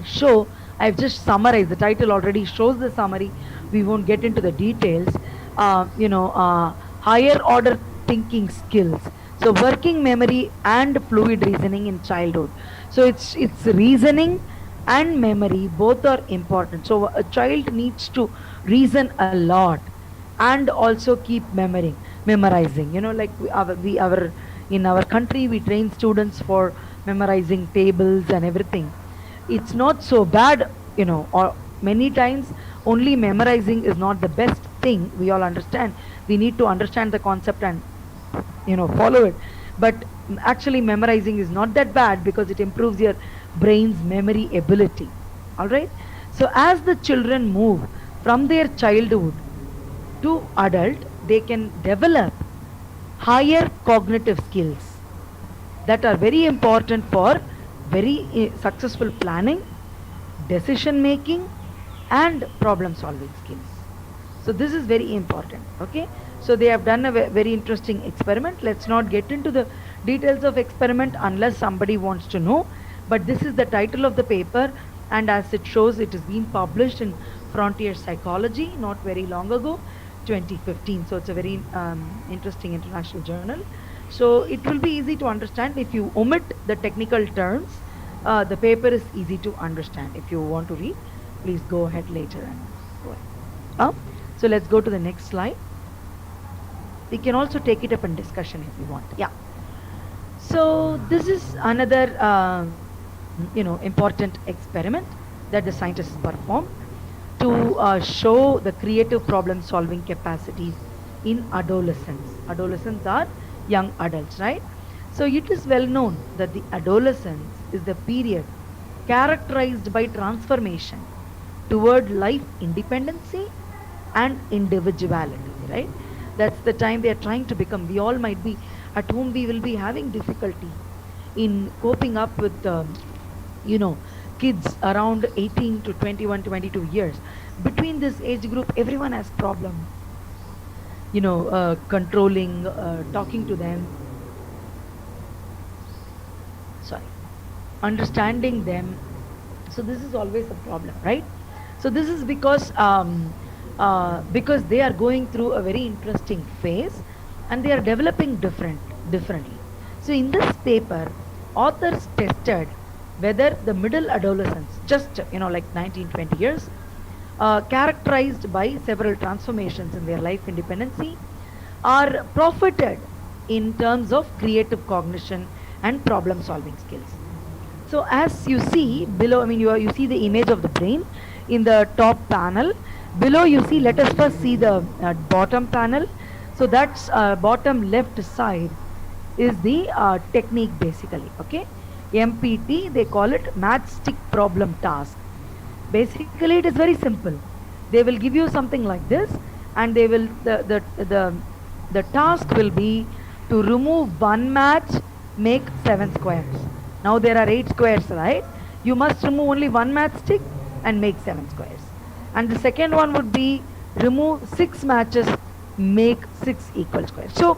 Speaker 2: show, I've just summarized, the title already shows the summary, we won't get into the details. Higher order thinking skills, so working memory and fluid reasoning in childhood. So it's reasoning and memory, both are important. So a child needs to reason a lot and also keep memorizing. Like in our country, we train students for memorizing tables and everything. it's not so bad, or many times only memorizing is not the best thing. We all understand. We need to understand the concept and follow it. But actually memorizing is not that bad because it improves your brain's memory ability. All right. So as the children move from their childhood to adult, they can develop higher cognitive skills that are very important for very successful planning, decision making, and problem solving skills. So this is very important. Okay, so they have done a very interesting experiment. Let's not get into the details of experiment unless somebody wants to know, but this is the title of the paper, and as it shows, it has been published in Frontier Psychology not very long ago, 2015. So it's a very interesting international journal. So it will be easy to understand. If you omit the technical terms, the paper is easy to understand. If you want to read, please go ahead later and go ahead. So let's go to the next slide. We can also take it up in discussion if you want. Yeah. So this is another important experiment that the scientists performed to show the creative problem solving capacities in adolescents. Adolescents are young adults, right? So it is well known that the adolescence is the period characterized by transformation toward life independency and individuality, right? That's the time they are trying to become. We all might be at whom we will be having difficulty in coping up with kids around 18 to 21, 22 years. Between this age group, everyone has problem, controlling, talking to them, understanding them. So this is always a problem, right? So this is because they are going through a very interesting phase and they are developing differently. So in this paper, authors tested whether the middle adolescents, just like 19, 20 years, characterized by several transformations in their life independency, are profited in terms of creative cognition and problem solving skills. So as you see below, you see the image of the brain in the top panel. Below you see, let us first see the bottom panel. So that's bottom left side is the technique basically. Okay, MPT, they call it matchstick problem task. Basically it is very simple. They will give you something like this, and they will the task will be to remove one match, make 7 squares. Now there are 8 squares, right? You must remove only one matchstick and make 7 squares. And the second one would be remove 6 matches, make 6 equal squares. So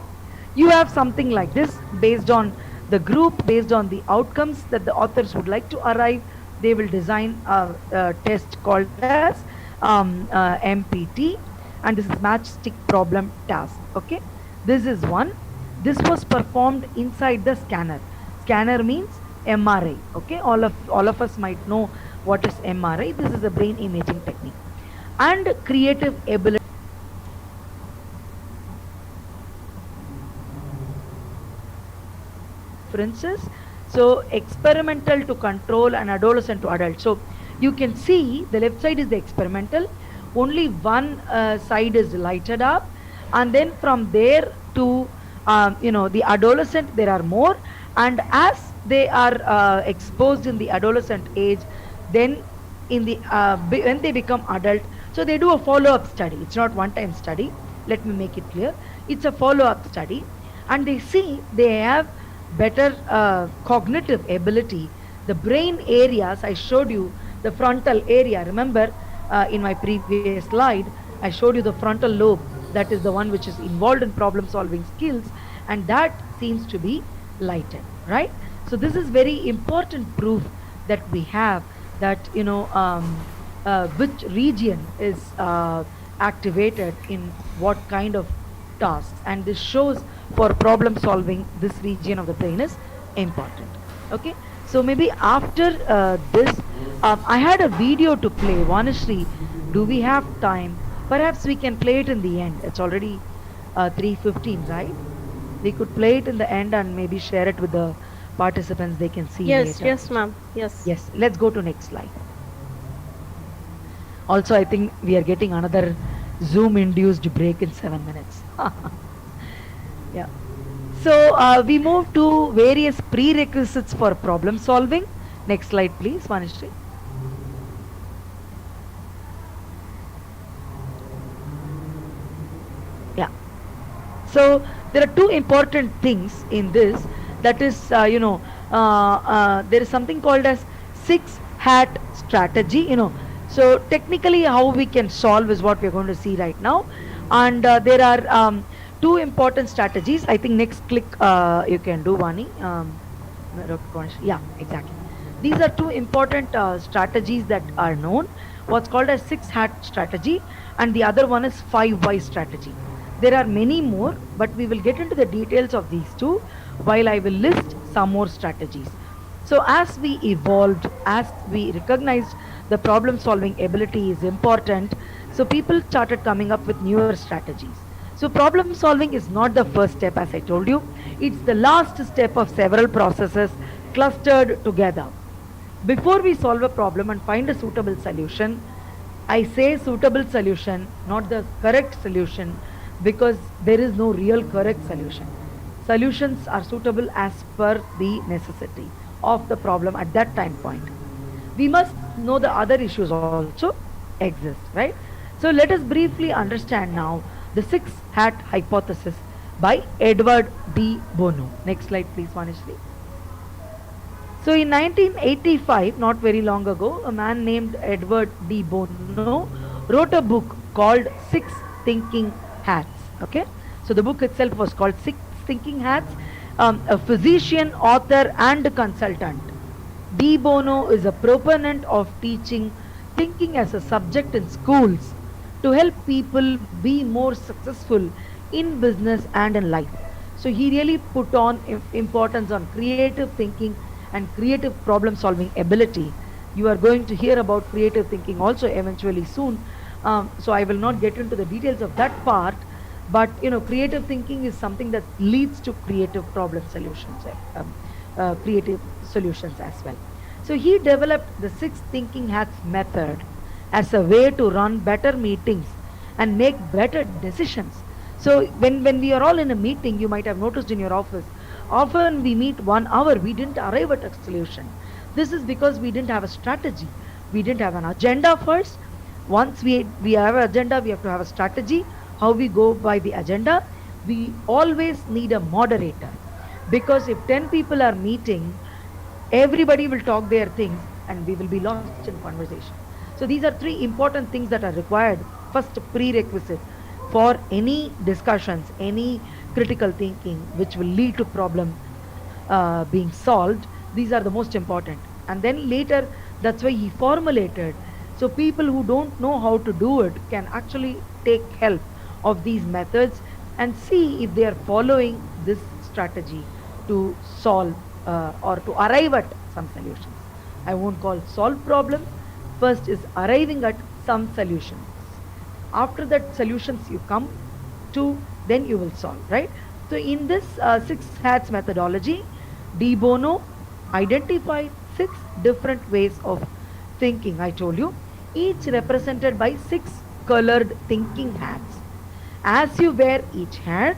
Speaker 2: you have something like this based on the group, based on the outcomes that the authors would like to arrive. They will design a test called as MPT, and this is matchstick problem task. Okay, this is one. This was performed inside the scanner. Scanner means MRI. Okay, all of us might know what is MRI. This is a brain imaging technique. And creative ability. Differences. So experimental to control and adolescent to adult. So you can see the left side is the experimental. Only one side is lighted up, and then from there to the adolescent there are more, and as they are exposed in the adolescent age, then in the when they become adult, so they do a follow-up study. It's not one-time study. Let me make it clear. It's a follow-up study, and they see they have better cognitive ability. The brain areas, I showed you the frontal area. Remember in my previous slide, I showed you the frontal lobe. That is the one which is involved in problem solving skills, and that seems to be lightened, right? So this is very important proof that we have that which region is activated in what kind of tasks, and this shows for problem solving this region of the brain is important. Okay, so maybe after this I had a video to play. Vanashri, do we have time? Perhaps we can play it in the end. It's already 3:15, right? We could play it in the end and maybe share it with the participants, they can see
Speaker 1: Yes,
Speaker 2: later.
Speaker 1: yes, ma'am. Yes.
Speaker 2: Yes, let's go to next slide. Also, I think we are getting another Zoom induced break in 7 minutes. Yeah. So we move to various prerequisites for problem solving. Next slide, please, Vanishri. Yeah. So there are two important things in this. That is, there is something called as 6-hat strategy. So technically, how we can solve is what we are going to see right now. And there are two important strategies. I think next click you can do, Vani. Yeah, exactly. These are two important strategies that are known. What's called as 6-hat strategy, and the other one is 5 why strategy. There are many more, but we will get into the details of these two while I will list some more strategies. So as we evolved, as we recognized the problem solving ability is important, so people started coming up with newer strategies. So problem solving is not the first step, as I told you. It's the last step of several processes clustered together. Before we solve a problem and find a suitable solution, I say suitable solution, not the correct solution, because there is no real correct solution. Solutions are suitable as per the necessity of the problem at that time point. We must know the other issues also exist, right? So let us briefly understand now the 6-hat hypothesis by Edward D. Bono. Next slide, please, Vanishri. So in 1985, not very long ago, a man named Edward D. Bono wrote a book called 6 Thinking Hats. Okay, so the book itself was called 6 Thinking Hats. A physician, author, and consultant, D. Bono is a proponent of teaching thinking as a subject in schools to help people be more successful in business and in life. So he really put on importance on creative thinking and creative problem solving ability. You are going to hear about creative thinking also eventually soon. So I will not get into the details of that part, but creative thinking is something that leads to creative problem solutions, creative solutions as well. So he developed the 6 Thinking Hats method as a way to run better meetings and make better decisions. So when we are all in a meeting, you might have noticed in your office, often we meet 1 hour, we didn't arrive at a solution. This is because we didn't have a strategy. We didn't have an agenda first. Once we have an agenda, we have to have a strategy. How we go by the agenda. We always need a moderator, because if 10 people are meeting, everybody will talk their things and we will be lost in conversation. So these are 3 important things that are required. First prerequisite for any discussions, any critical thinking which will lead to problem being solved. These are the most important. And then later, that's why he formulated, so people who don't know how to do it can actually take help of these methods and see if they are following this strategy to solve or to arrive at some solutions. I won't call solve problems. First is arriving at some solutions. After that solutions you come to, then you will solve, right? So in this 6 hats methodology, D. Bono identified 6 different ways of thinking, I told you, each represented by 6 colored thinking hats. As you wear each hat,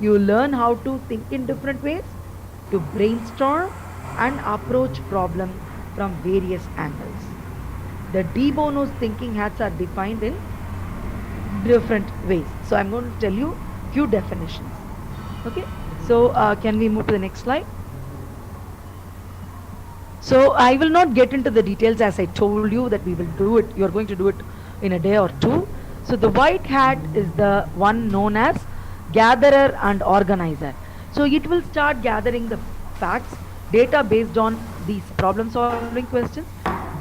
Speaker 2: you learn how to think in different ways, to brainstorm and approach problems from various angles. The D. Bono's thinking hats are defined in different ways. So I'm going to tell you few definitions. Okay, so can we move to the next slide? So I will not get into the details, as I told you that we will do it. You are going to do it in a day or two. So the white hat is the one known as gatherer and organizer. So it will start gathering the facts, data based on these problem solving questions,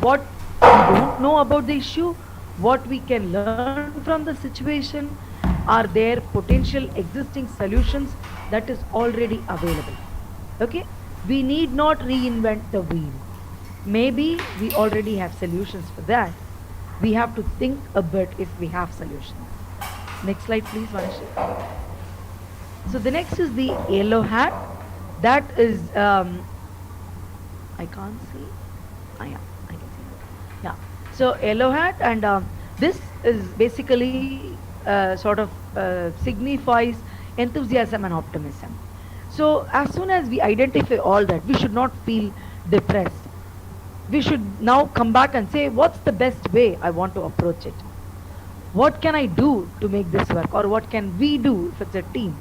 Speaker 2: what we don't know about the issue, what we can learn from the situation, are there potential existing solutions that is already available. Okay, we need not reinvent the wheel. Maybe we already have solutions for that. We have to think a bit if we have solutions. Next slide, please, Vanishri. So the next is the yellow hat. That is I can't see. Yeah, I can see that. Yeah. So yellow hat, and this is basically sort of signifies enthusiasm and optimism. So as soon as we identify all that, we should not feel depressed. We should now come back and say, what's the best way I want to approach it? What can I do to make this work? Or what can we do if it's a team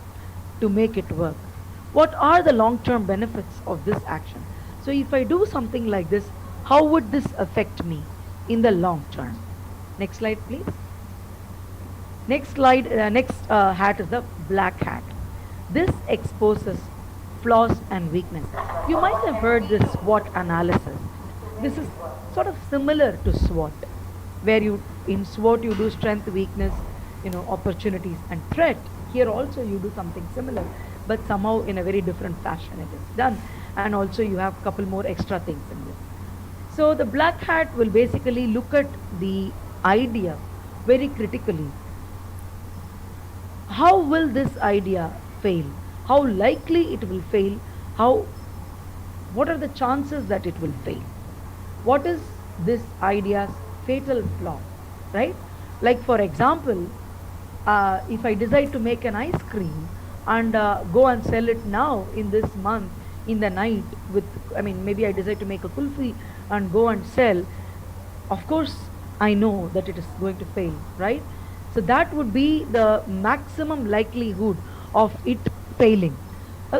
Speaker 2: to make it work? What are the long-term benefits of this action? So if I do something like this, how would this affect me in the long term? Next slide, please. Next slide, hat is the black hat. This exposes flaws and weakness. You might have heard this SWOT analysis. This is sort of similar to SWOT, where in SWOT you do strength, weakness, opportunities and threat. Here also you do something similar, but somehow in a very different fashion it is done. And also you have a couple more extra things in this. So the black hat will basically look at the idea very critically. How will this idea fail? How likely it will fail? What are the chances that it will fail? What is this idea's fatal flaw, right? Like for example, if I decide to make an ice cream and go and sell it now in this month, in the night maybe I decide to make a kulfi and go and sell, of course I know that it is going to fail, right? So that would be the maximum likelihood of it failing.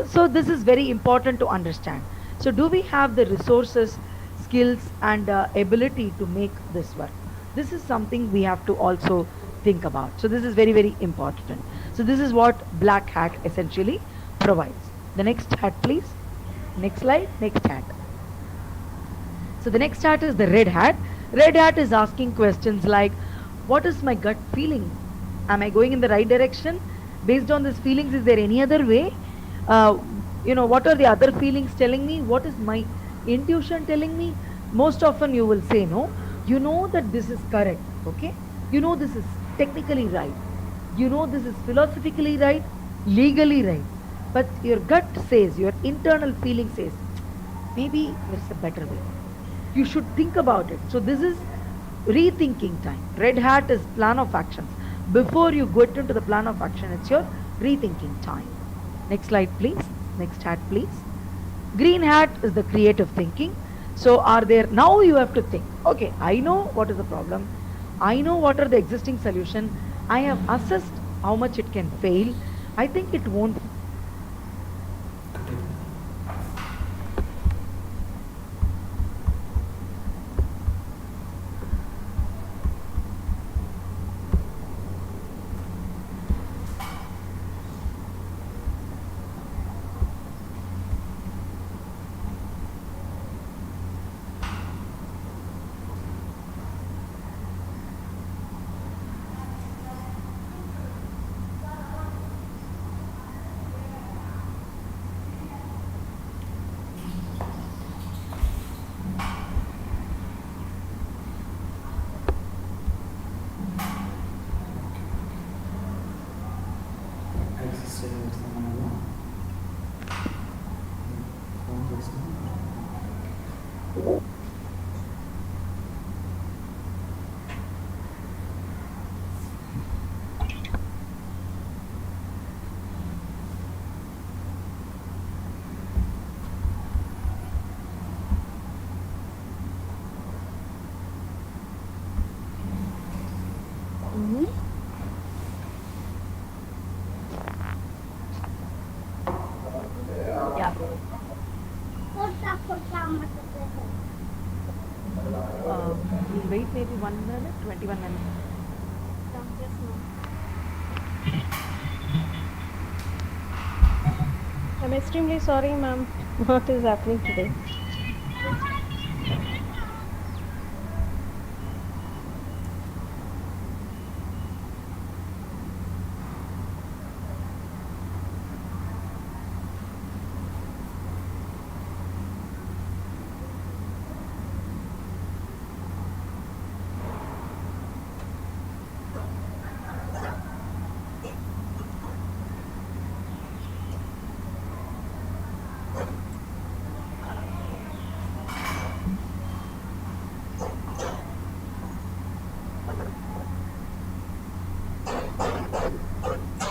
Speaker 2: So this is very important to understand. So do we have the resources, skills and ability to make this work? This is something we have to also think about. So this is very, very important. So this is what black hat essentially provides. The next hat, please. Next slide. Next hat. So the next hat is the red hat. Red hat is asking questions like, what is my gut feeling? Am I going in the right direction? Based on these feelings, is there any other way? What are the other feelings telling me? What is my intuition telling me? Most often you will say no. You know that this is correct, okay? You know this is technically right. You know this is philosophically right, legally right. But your gut says, your internal feeling says, maybe there's a better way. You should think about it. So this is rethinking time. Red hat is plan of actions. Before you get into the plan of action, it's your rethinking time. Next slide, please. Next hat, please. Green hat is the creative thinking. So now you have to think, okay, I know what is the problem. I know what are the existing solutions. I have assessed how much it can fail. I think it won't. Yeah. We'll wait maybe 1 minute, 21 minutes.
Speaker 1: I'm extremely sorry, ma'am. What is happening today?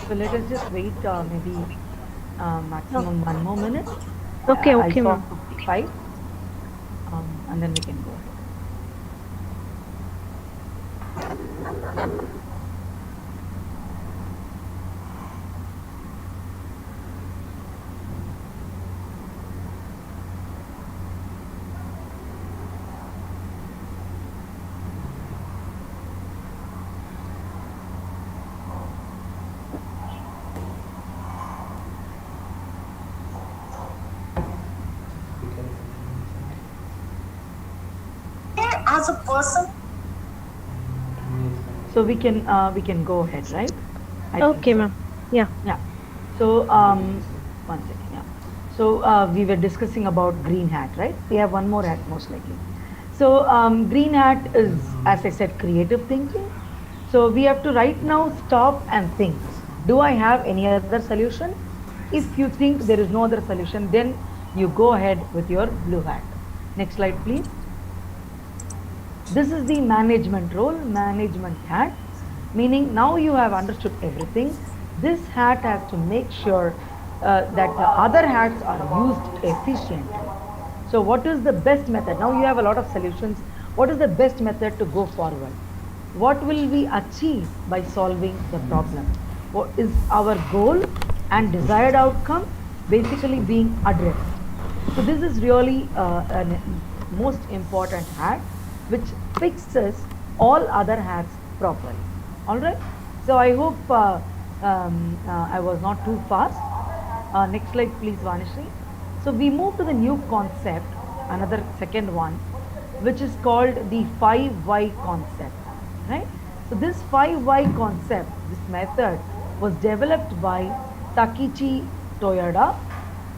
Speaker 2: So let us just wait maybe maximum 1 more minute.
Speaker 1: Okay,
Speaker 2: I
Speaker 1: okay,
Speaker 2: saw
Speaker 1: ma'am.
Speaker 2: 55, and then we can go ahead.
Speaker 6: As a person.
Speaker 2: So we can go ahead, right? I think
Speaker 1: Okay,
Speaker 2: so.
Speaker 1: ma'am. Yeah.
Speaker 2: Yeah. So one second. Yeah. So we were discussing about green hat, right? We have one more hat most likely. So green hat is, as I said, creative thinking. So we have to right now stop and think. Do I have any other solution? If you think there is no other solution, then you go ahead with your blue hat. Next slide, please. This is the management role, management hat, meaning now you have understood everything. This hat has to make sure that the other hats are used efficiently. So what is the best method? Now you have a lot of solutions. What is the best method to go forward? What will we achieve by solving the problem? What is our goal and desired outcome basically being addressed? So this is really a most important hat which fixes all other hats properly. All right. So I hope I was not too fast. Next slide, please, Vanishri. So we move to the new concept, another second one, which is called the 5 why concept. Right. So this 5 why concept, this method was developed by Takichi Toyoda,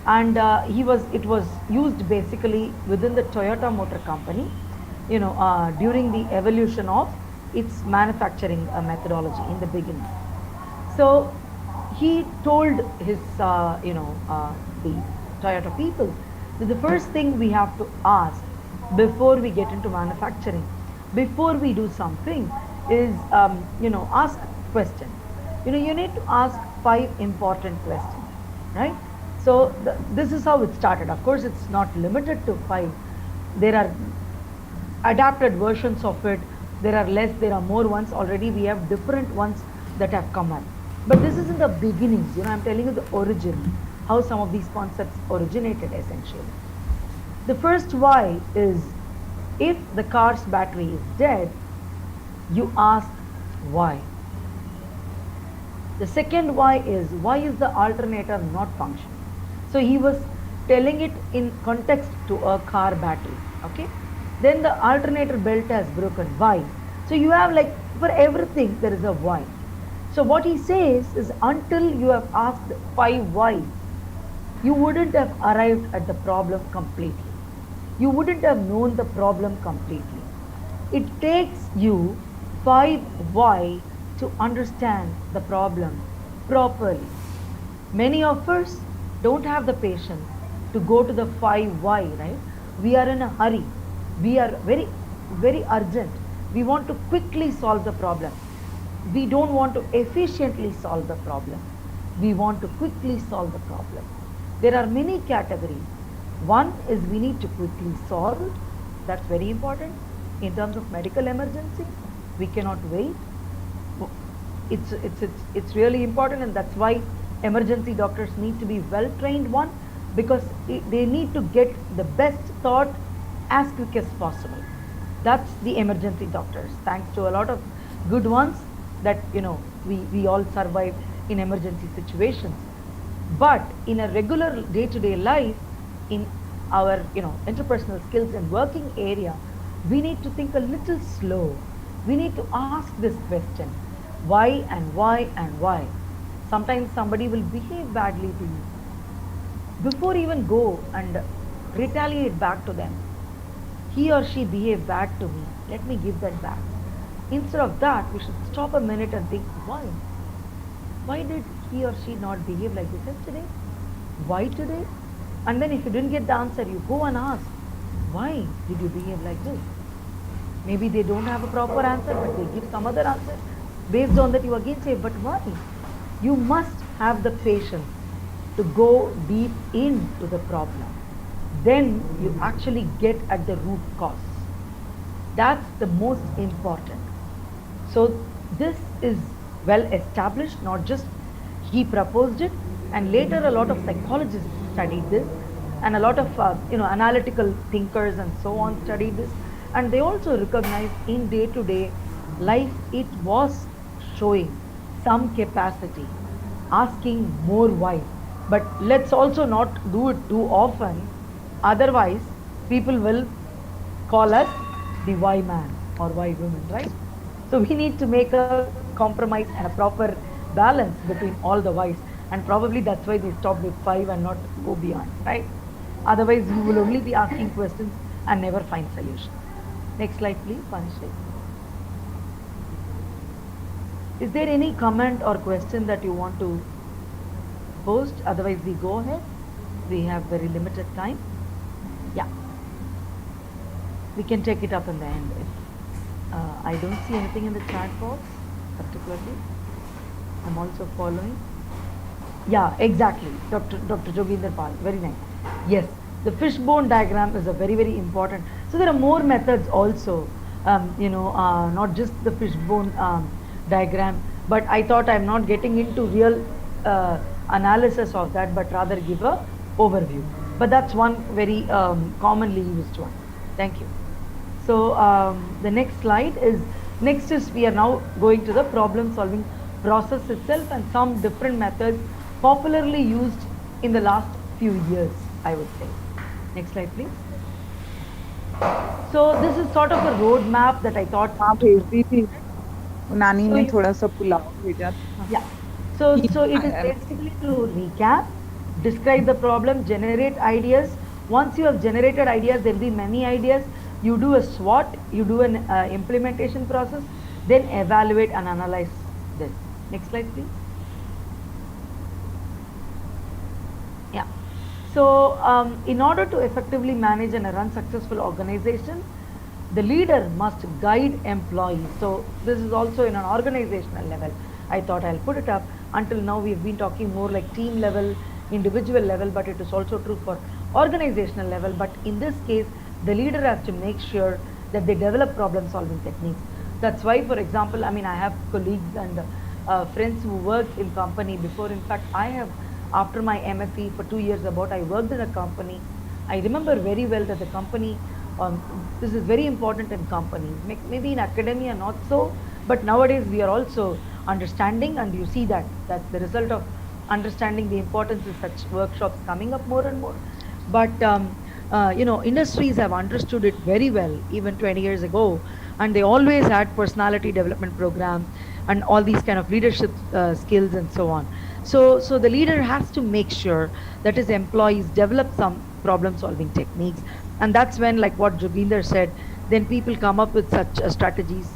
Speaker 2: and it was used basically within the Toyota Motor Company, during the evolution of its manufacturing methodology in the beginning. So he told his the Toyota people that the first thing we have to ask before we get into manufacturing, before we do something, is ask questions. You need to ask 5 important questions, right? So this is how it started. Of course, it's not limited to 5. There are adapted versions of it. There are less, there are more ones. Already we have different ones that have come up. But this is in the beginnings. I'm telling you the origin, how some of these concepts originated essentially. The first why is, if the car's battery is dead, you ask why. The second why is the alternator not functioning? So he was telling it in context to a car battery. Okay. Then the alternator belt has broken. Why? So you have, like, for everything there is a why. So what he says is, until you have asked 5 whys, you wouldn't have arrived at the problem completely. You wouldn't have known the problem completely. It takes you 5 why to understand the problem properly. Many of us don't have the patience to go to the 5 why, right? We are in a hurry. We are very, very urgent. We want to quickly solve the problem. We don't want to efficiently solve the problem. We want to quickly solve the problem. There are many categories. One is we need to quickly solve it. That's very important. In terms of medical emergency, we cannot wait. It's really important, and that's why emergency doctors need to be well trained one, because they need to get the best thought as quick as possible. That's the emergency doctors. Thanks to a lot of good ones that we all survive in emergency situations. But in a regular day-to-day life, in our interpersonal skills and working area, we need to think a little slow. We need to ask this question: why and why and why? Sometimes somebody will behave badly to you. Before even go and retaliate back to them, he or she behaved bad to me, let me give that back. Instead of that, we should stop a minute and think, why? Why did he or she not behave like this yesterday? Why today? And then if you didn't get the answer, you go and ask, why did you behave like this? Maybe they don't have a proper answer, but they give some other answer. Based on that, you again say, but why? you must have the patience to go deep into the problem. Then you actually get at the root cause. That's the most important. So this is well established, not just he proposed it, and later a lot of psychologists studied this, and a lot of analytical thinkers and so on studied this, and they also recognized in day-to-day life it was showing some capacity, asking more why. But let's also not do it too often, otherwise people will call us the why man or why woman, right? So we need to make a compromise and a proper balance between all the whys, and probably that's why they stop with 5 and not go beyond, right? Otherwise you will only be asking questions and never find solutions. Next slide please, Panishri. Is there any comment or question that you want to post? Otherwise we go ahead, we have very limited time. Yeah, we can take it up in the end. I don't see anything in the chat box particularly. I'm also following. Yeah, exactly, Dr. Joginder Pal, very nice. Yes, the fishbone diagram is a very, very important. So there are more methods also, not just the fishbone diagram, but I thought I'm not getting into real analysis of that, but rather give a overview. But that's one very commonly used one. Thank you. So the next slide is, we are now going to the problem solving process itself and some different methods popularly used in the last few years, I would say. Next slide please. So this is sort of a roadmap that I thought.
Speaker 6: नानी ने थोड़ा सा पुलाव भेजा.
Speaker 2: Yeah. So it is basically to recap, describe the problem, generate ideas. Once you have generated ideas, there will be many ideas. You do a SWOT, you do an implementation process, then evaluate and analyze this. Next slide please. Yeah. So in order to effectively manage and run successful organizations, the leader must guide employees. So this is also in an organizational level. I thought I'll put it up. Until now we've been talking more like team level, individual level, but it is also true for organizational level. But in this case, the leader has to make sure that they develop problem solving techniques. That's why, for example, I have colleagues and friends who worked in company before. In fact, I have, after my MFE for 2 years I worked in a company. I remember very well that the company, this is very important in companies, maybe in academia not so, but nowadays we are also understanding, and you see that the result of understanding the importance of such workshops coming up more and more. But industries have understood it very well even 20 years ago, and they always had personality development program and all these kind of leadership skills and so on. So the leader has to make sure that his employees develop some problem solving techniques, and that's when, like what Joginder said, then people come up with such strategies.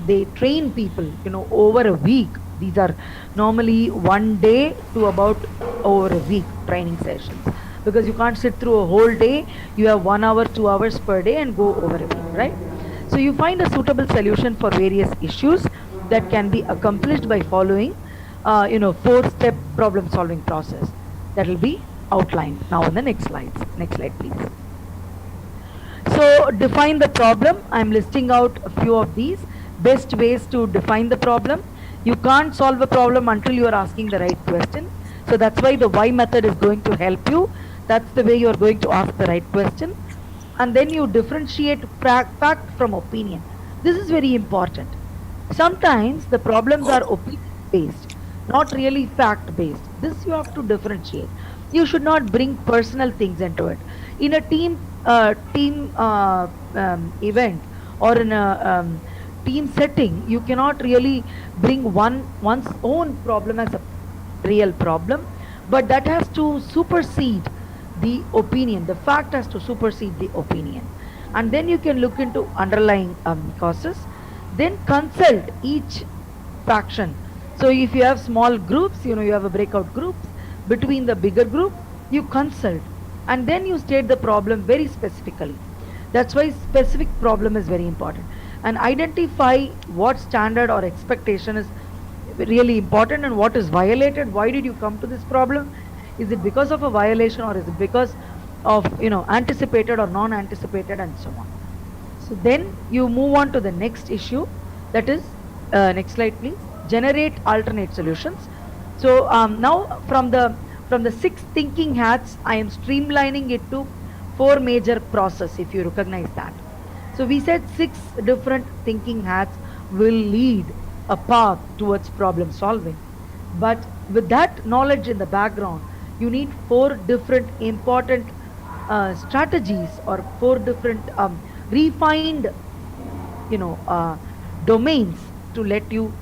Speaker 2: They train people over a week. These are normally 1 day to about over a week training sessions, because you can't sit through a whole day. You have 1 hour, 2 hours per day and go over a week, right? So you find a suitable solution for various issues that can be accomplished by following 4-step problem solving process that will be outlined now in the next slides. Next slide please. So define the problem. I'm listing out a few of these best ways to define the problem. You can't solve a problem until you are asking the right question. So that's why the why method is going to help you. That's the way you are going to ask the right question. And then you differentiate fact from opinion. This is very important. Sometimes the problems are opinion based, not really fact based. This you have to differentiate. You should not bring personal things into it. In a team event or in a team setting, you cannot really bring one's own problem as a real problem, but that has to supersede the opinion. The fact has to supersede the opinion, and then you can look into underlying causes. Then consult each faction. So if you have small groups, you have a breakout groups. Between the bigger group, you consult, and then you state the problem very specifically. That's why specific problem is very important. And identify what standard or expectation is really important, and what is violated, why did you come to this problem, is it because of a violation or is it because of anticipated or non-anticipated, and so on. So then you move on to the next issue, that is next slide please, generate alternate solutions. So now from the 6 thinking hats, I am streamlining it to 4 major process, if you recognize that. So we said 6 different thinking hats will lead a path towards problem solving. But with that knowledge in the background, you need 4 different important strategies, or 4 different refined domains to let you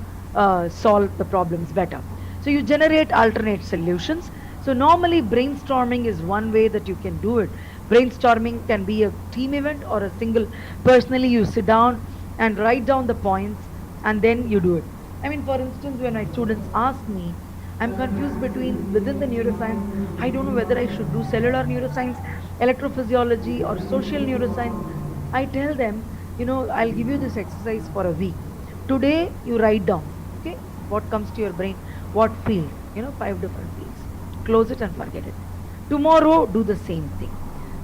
Speaker 2: solve the problems better. So you generate alternate solutions. So normally brainstorming is one way that you can do it. Brainstorming can be a team event or a single. Personally, you sit down and write down the points and then you do it. I mean, for instance, when my students ask me, I'm confused between within the neuroscience, I don't know whether I should do cellular neuroscience, electrophysiology, or social neuroscience. I tell them, I'll give you this exercise for a week. Today, you write down, okay, what comes to your brain, what field, 5 different fields. Close it and forget it. Tomorrow, do the same thing.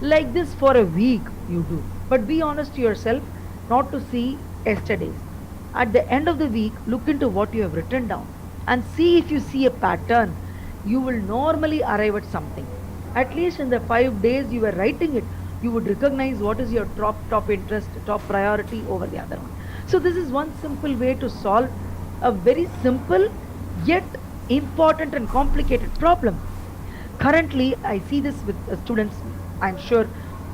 Speaker 2: Like this for a week, you do. But be honest to yourself, not to see yesterday's. At the end of the week, look into what you have written down and see if you see a pattern. You will normally arrive at something. At least in the 5 days you were writing it, you would recognize what is your top interest, top priority over the other one. So this is one simple way to solve a very simple yet important and complicated problem. Currently, I see this with students. I'm sure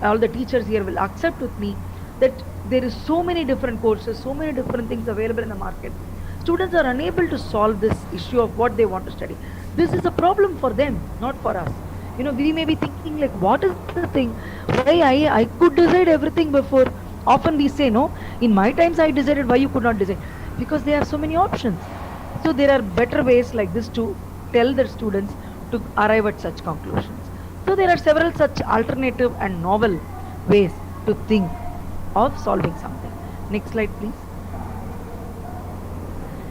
Speaker 2: all the teachers here will accept with me that there is so many different courses, so many different things available in the market. Students are unable to solve this issue of what they want to study. This is a problem for them, not for us. We may be thinking like, what is the thing? Why I could decide everything before. Often we say, no, in my times I decided, why you could not decide? Because there are so many options. So there are better ways like this to tell the students to arrive at such conclusions. So there are several such alternative and novel ways to think of solving something. Next slide please.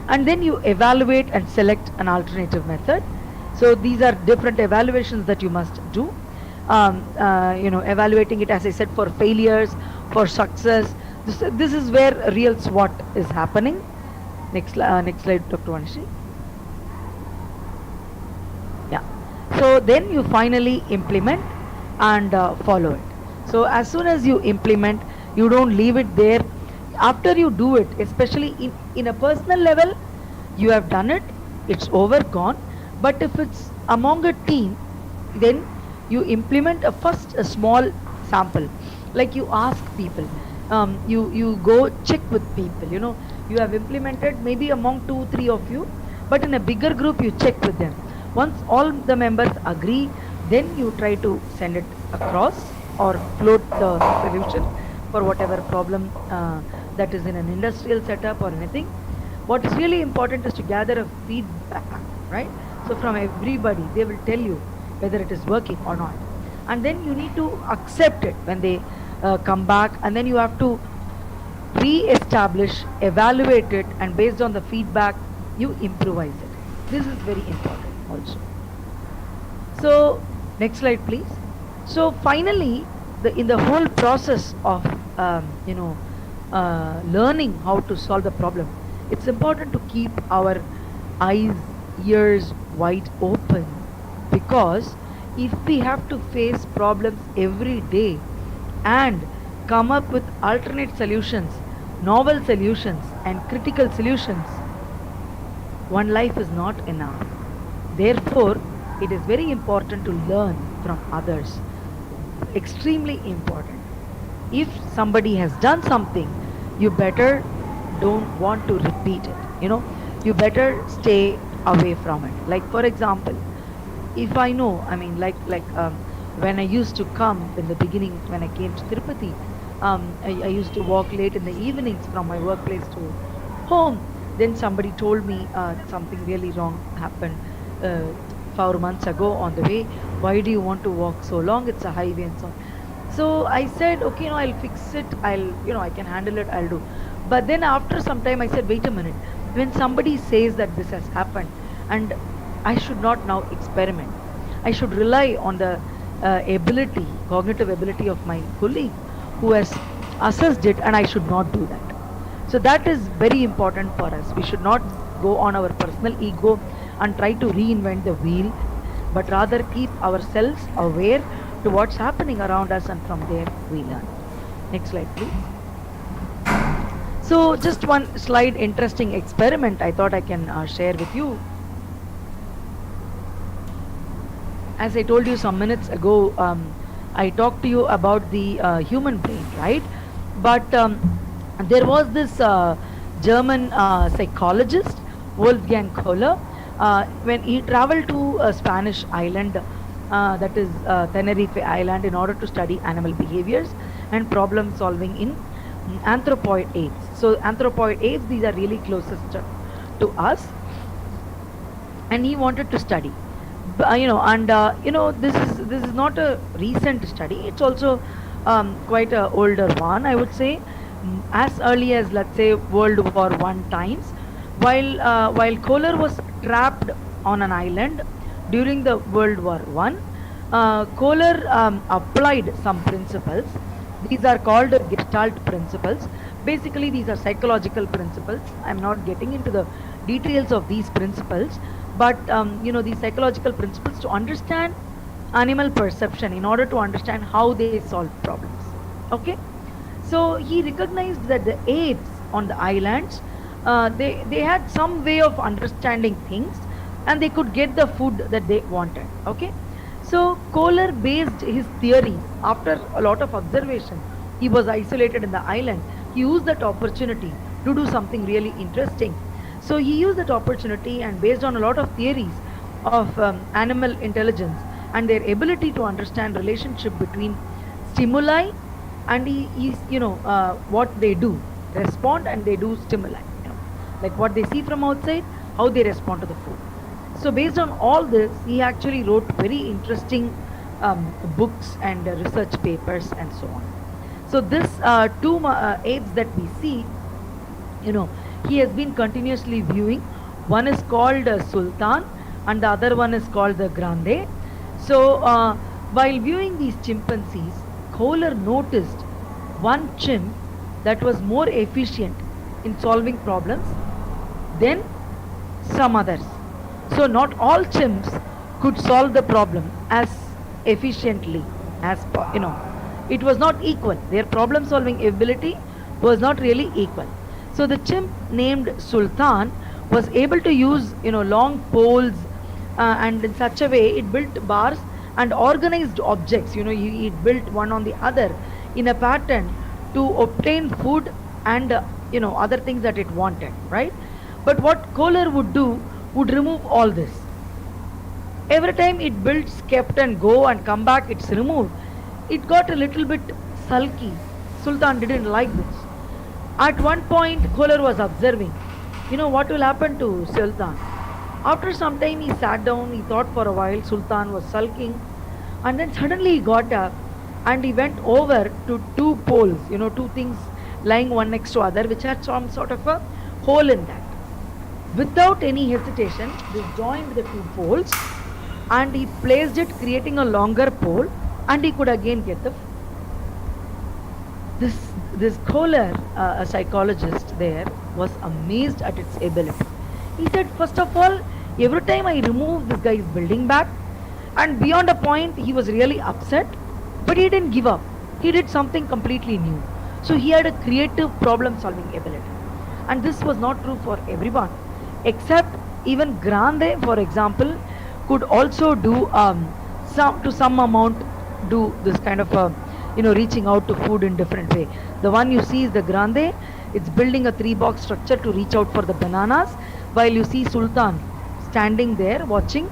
Speaker 2: And then you evaluate and select an alternative method. So these are different evaluations that you must do. Evaluating it, as I said, for failures, for success. This is where real SWOT is happening. Next slide, Dr. Vanshi. Yeah. So then you finally implement and follow it. So as soon as you implement, you don't leave it there. After you do it, especially in a personal level, you have done it, it's over, gone. But if it's among a team, then you implement first a small sample. Like you ask people, you go check with people, you have implemented maybe among 2-3 of you, but in a bigger group you check with them. Once all the members agree, then you try to send it across or float the solution for whatever problem that is in an industrial setup or anything. What is really important is to gather a feedback, right? So from everybody, they will tell you whether it is working or not. And then you need to accept it when they come back, and then you have to re-establish, evaluate it, and based on the feedback, you improvise it. This is very important also. So next slide please. So finally, in the whole process of learning how to solve the problem, it's important to keep our eyes, ears wide open, because if we have to face problems every day and come up with alternate solutions, novel solutions, and critical solutions, one life is not enough. Therefore, it is very important to learn from others. Extremely important. If somebody has done something, you better don't want to repeat it. You better stay away from it. Like for example, if I know, when I used to come in the beginning, when I came to Tirupati, I used to walk late in the evenings from my workplace to home. Then somebody told me something really wrong happened 4 months ago on the way. Why do you want to walk so long? It's a highway and so on. So I said, okay, I'll fix it. I can handle it. I'll do. But then after some time, I said, wait a minute. when somebody says that this has happened and I should not now experiment, I should rely on the ability, cognitive ability of my colleague who has assessed it, and I should not do that. So that is very important for us. We should not go on our personal ego and try to reinvent the wheel, but rather keep ourselves aware to what's happening around us, and from there we learn. Next slide, please. So just one slide, interesting experiment I thought I can share with you. As I told you some minutes ago, I talked to you about the human brain, right? But there was this German psychologist, Wolfgang Kohler, when he traveled to a Spanish island, that is Tenerife Island, in order to study animal behaviors and problem solving in anthropoid apes. So anthropoid apes, these are really closest to us, and he wanted to study. This is not a recent study. It's also quite a older one, I would say, as early as, let's say, World War I times. While Kohler was trapped on an island during the World War I, Kohler applied some principles. These are called Gestalt principles. Basically, these are psychological principles. I'm not getting into the details of these principles, but these psychological principles to understand animal perception in order to understand how they solve problems. Okay, so he recognized that the apes on the islands, they had some way of understanding things, and they could get the food that they wanted. Okay, so Kohler based his theory after a lot of observation. He was isolated in the island. He used that opportunity to do something really interesting. So he used that opportunity, and based on a lot of theories of animal intelligence and their ability to understand relationship between stimuli and what they do, respond, and they do stimuli, like what they see from outside, how they respond to the food. So based on all this, he actually wrote very interesting books and research papers and so on. So this two apes that we see, he has been continuously viewing. One is called Sultan, and the other one is called the Grande. So while viewing these chimpanzees, Kohler noticed one chimp that was more efficient in solving problems than some others. So not all chimps could solve the problem as efficiently as it was not equal. Their problem solving ability was not really equal. So the chimp named Sultan was able to use long poles, and in such a way it built bars and organized objects. It built one on the other in a pattern to obtain food and other things that it wanted, right? But what Kohler would do would remove all this. Every time it builds, kept and go and come back, it's removed. It got a little bit sulky. Sultan didn't like this. At one point, Kohler was observing, what will happen to Sultan. After some time, he sat down, he thought for a while. Sultan was sulking, and then suddenly he got up and he went over to two poles, two things lying one next to other, which had some sort of a hole in that. Without any hesitation, he joined the two poles and he placed it, creating a longer pole, and he could again get the this Kohler, a psychologist there, was amazed at its ability. He said, first of all, every time I remove this guy's building back, and beyond a point he was really upset, but he didn't give up. He did something completely new. So he had a creative problem solving ability. And this was not true for everyone, except even Grande, for example, could also do some amount do this kind of reaching out to food in different way. The one you see is the Grande. It's building a 3-box structure to reach out for the bananas, while you see Sultan standing there watching.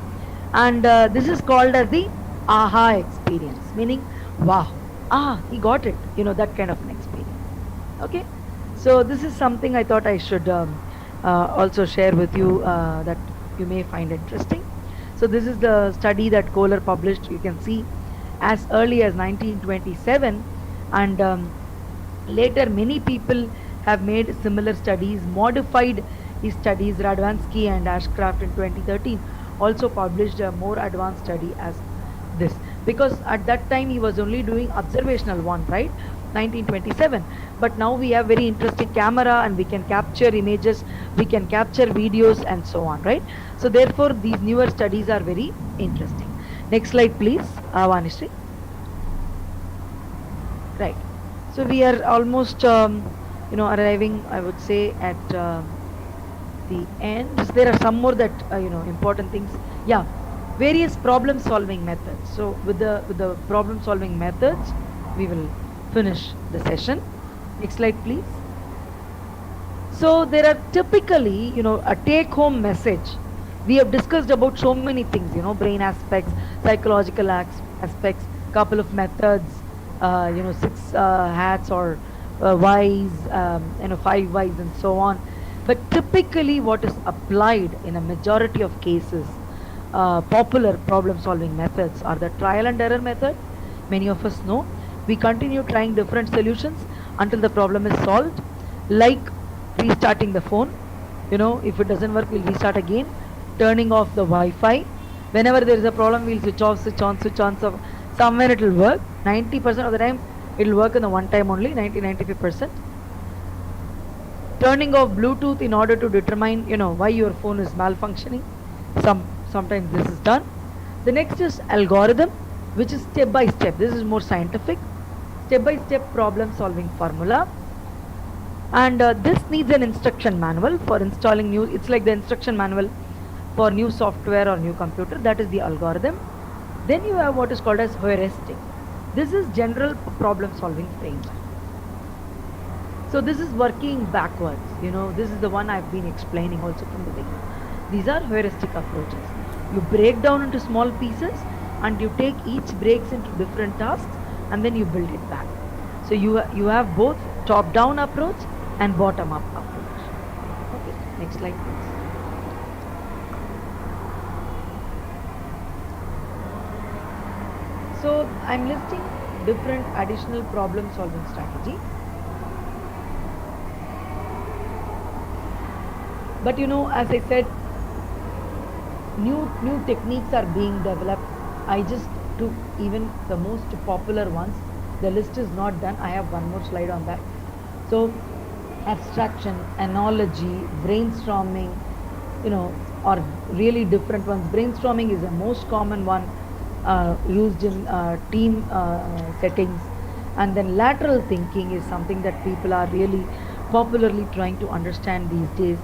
Speaker 2: And this is called as the aha experience, meaning, wow, he got it, that kind of an experience. Okay, so this is something I thought I should also share with you that you may find interesting. So this is the study that Kohler published, you can see, as early as 1927, and later many people have made similar studies, modified He studies Radvansky and Ashcraft in 2013 also published a more advanced study as this, because at that time he was only doing observational one, right, 1927. But now we have very interesting camera and we can capture images, we can capture videos and so on, right? So therefore these newer studies are very interesting. Next slide please, Vanishri. Right, so we are almost arriving, I would say, at the end. There are some more that important things. Yeah, various problem solving methods. So with the problem solving methods we will finish the session. Next slide please. So there are typically a take home message. We have discussed about so many things, brain aspects, psychological aspects, couple of methods, 6 hats or whys, 5 whys and so on. But typically what is applied in a majority of cases, popular problem solving methods are the trial and error method. Many of us know. We continue trying different solutions until the problem is solved, like restarting the phone. If it doesn't work, we'll restart again. Turning off the Wi-Fi. Whenever there is a problem, we'll switch off, switch on, switch on. So somewhere it will work. 90% of the time it will work in the one time only, 95%. Turning off Bluetooth in order to determine why your phone is malfunctioning. Sometimes this is done. The next is algorithm, which is step by step. This is more scientific. Step by step problem solving formula. And this needs an instruction manual for installing new. It's like the instruction manual for new software or new computer. That is the algorithm. Then you have what is called as heuristic. This is general problem solving framework. So this is working backwards. This is the one I've been explaining also from the beginning. These are heuristic approaches. You break down into small pieces and you take each breaks into different tasks and then you build it back. So you have both top down approach and bottom up approach. Okay, next slide please. So I'm listing different additional problem solving strategy. But as I said, new techniques are being developed. I just took even the most popular ones. The list is not done. I have one more slide on that. So abstraction, analogy, brainstorming, are really different ones. Brainstorming is the most common one used in team settings. And then lateral thinking is something that people are really popularly trying to understand these days,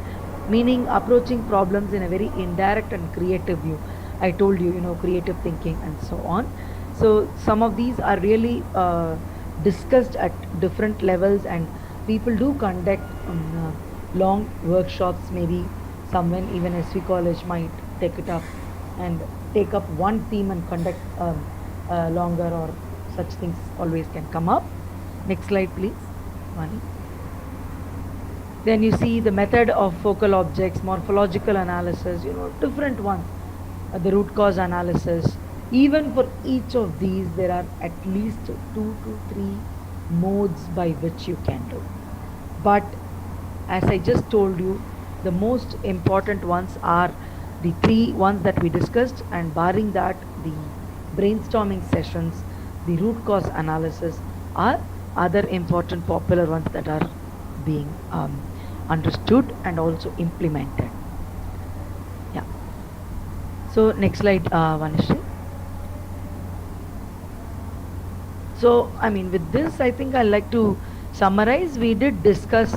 Speaker 2: meaning approaching problems in a very indirect and creative view. I told you, creative thinking and so on. So some of these are really discussed at different levels, and people do conduct long workshops. Maybe someone, even SV college, might take it up and take up one theme and conduct longer, or such things always can come up. Next slide please, Vani. Then you see the method of focal objects, morphological analysis, different ones, the root cause analysis. Even for each of these, there are at least 2 to 3 modes by which you can do. But as I just told you, the most important ones are the 3 ones that we discussed, and barring that, the brainstorming sessions, the root cause analysis are other important popular ones that are being understood and also implemented. Yeah. So next slide, Vanishri. So with this, I think I'd like to summarize. We did discuss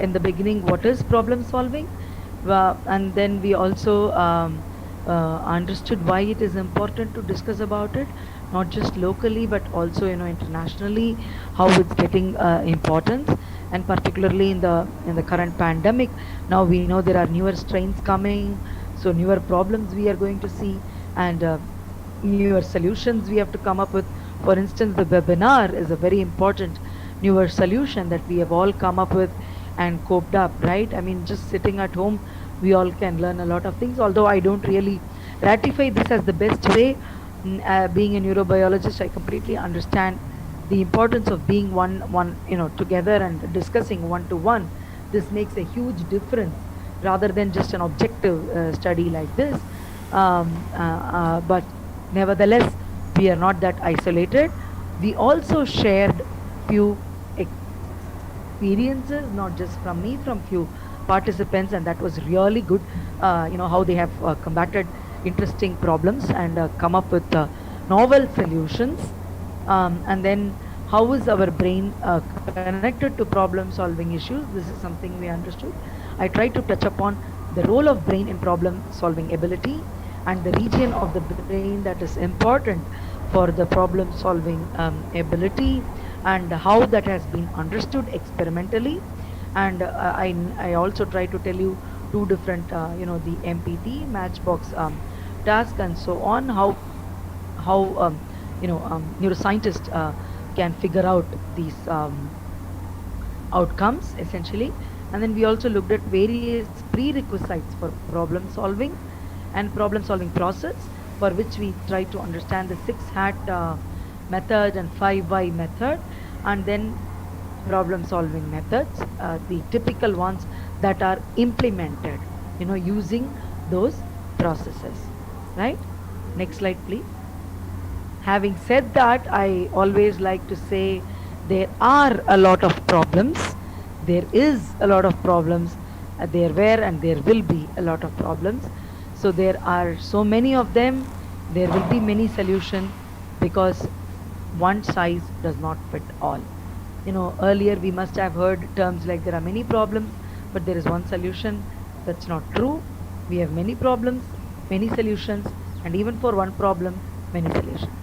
Speaker 2: in the beginning what is problem solving, and then we also understood why it is important to discuss about it, not just locally but also internationally, how it's getting importance, and particularly in the current pandemic. Now we know there are newer strains coming, so newer problems we are going to see, and newer solutions we have to come up with. For instance, the webinar is a very important newer solution that we have all come up with and coped up, right? Just sitting at home, we all can learn a lot of things, although I don't really ratify this as the best way. Being a neurobiologist, I completely understand the importance of being one together and discussing one to one. This makes a huge difference rather than just an objective study like this. But nevertheless, we are not that isolated. We also shared few experiences, not just from me, from few participants, and that was really good. How they have combated interesting problems and come up with novel solutions. And then how is our brain connected to problem solving issues? This is something we understood. I tried to touch upon the role of brain in problem solving ability and the region of the brain that is important for the problem solving ability, and how that has been understood experimentally. And I also try to tell you two different the MPT matchbox task and so on, how neuroscientists can figure out these outcomes essentially. And then we also looked at various prerequisites for problem solving and problem solving process, for which we try to understand the 6 hat method and 5 why method, and then problem solving methods, the typical ones that are implemented using those processes, right? Next slide please. Having said that, I always like to say there are a lot of problems. There is a lot of problems. There were and there will be a lot of problems. So there are so many of them. There will be many solutions, because one size does not fit all. Earlier we must have heard terms like there are many problems, but there is one solution. That's not true. We have many problems, many solutions, and even for one problem, many solutions.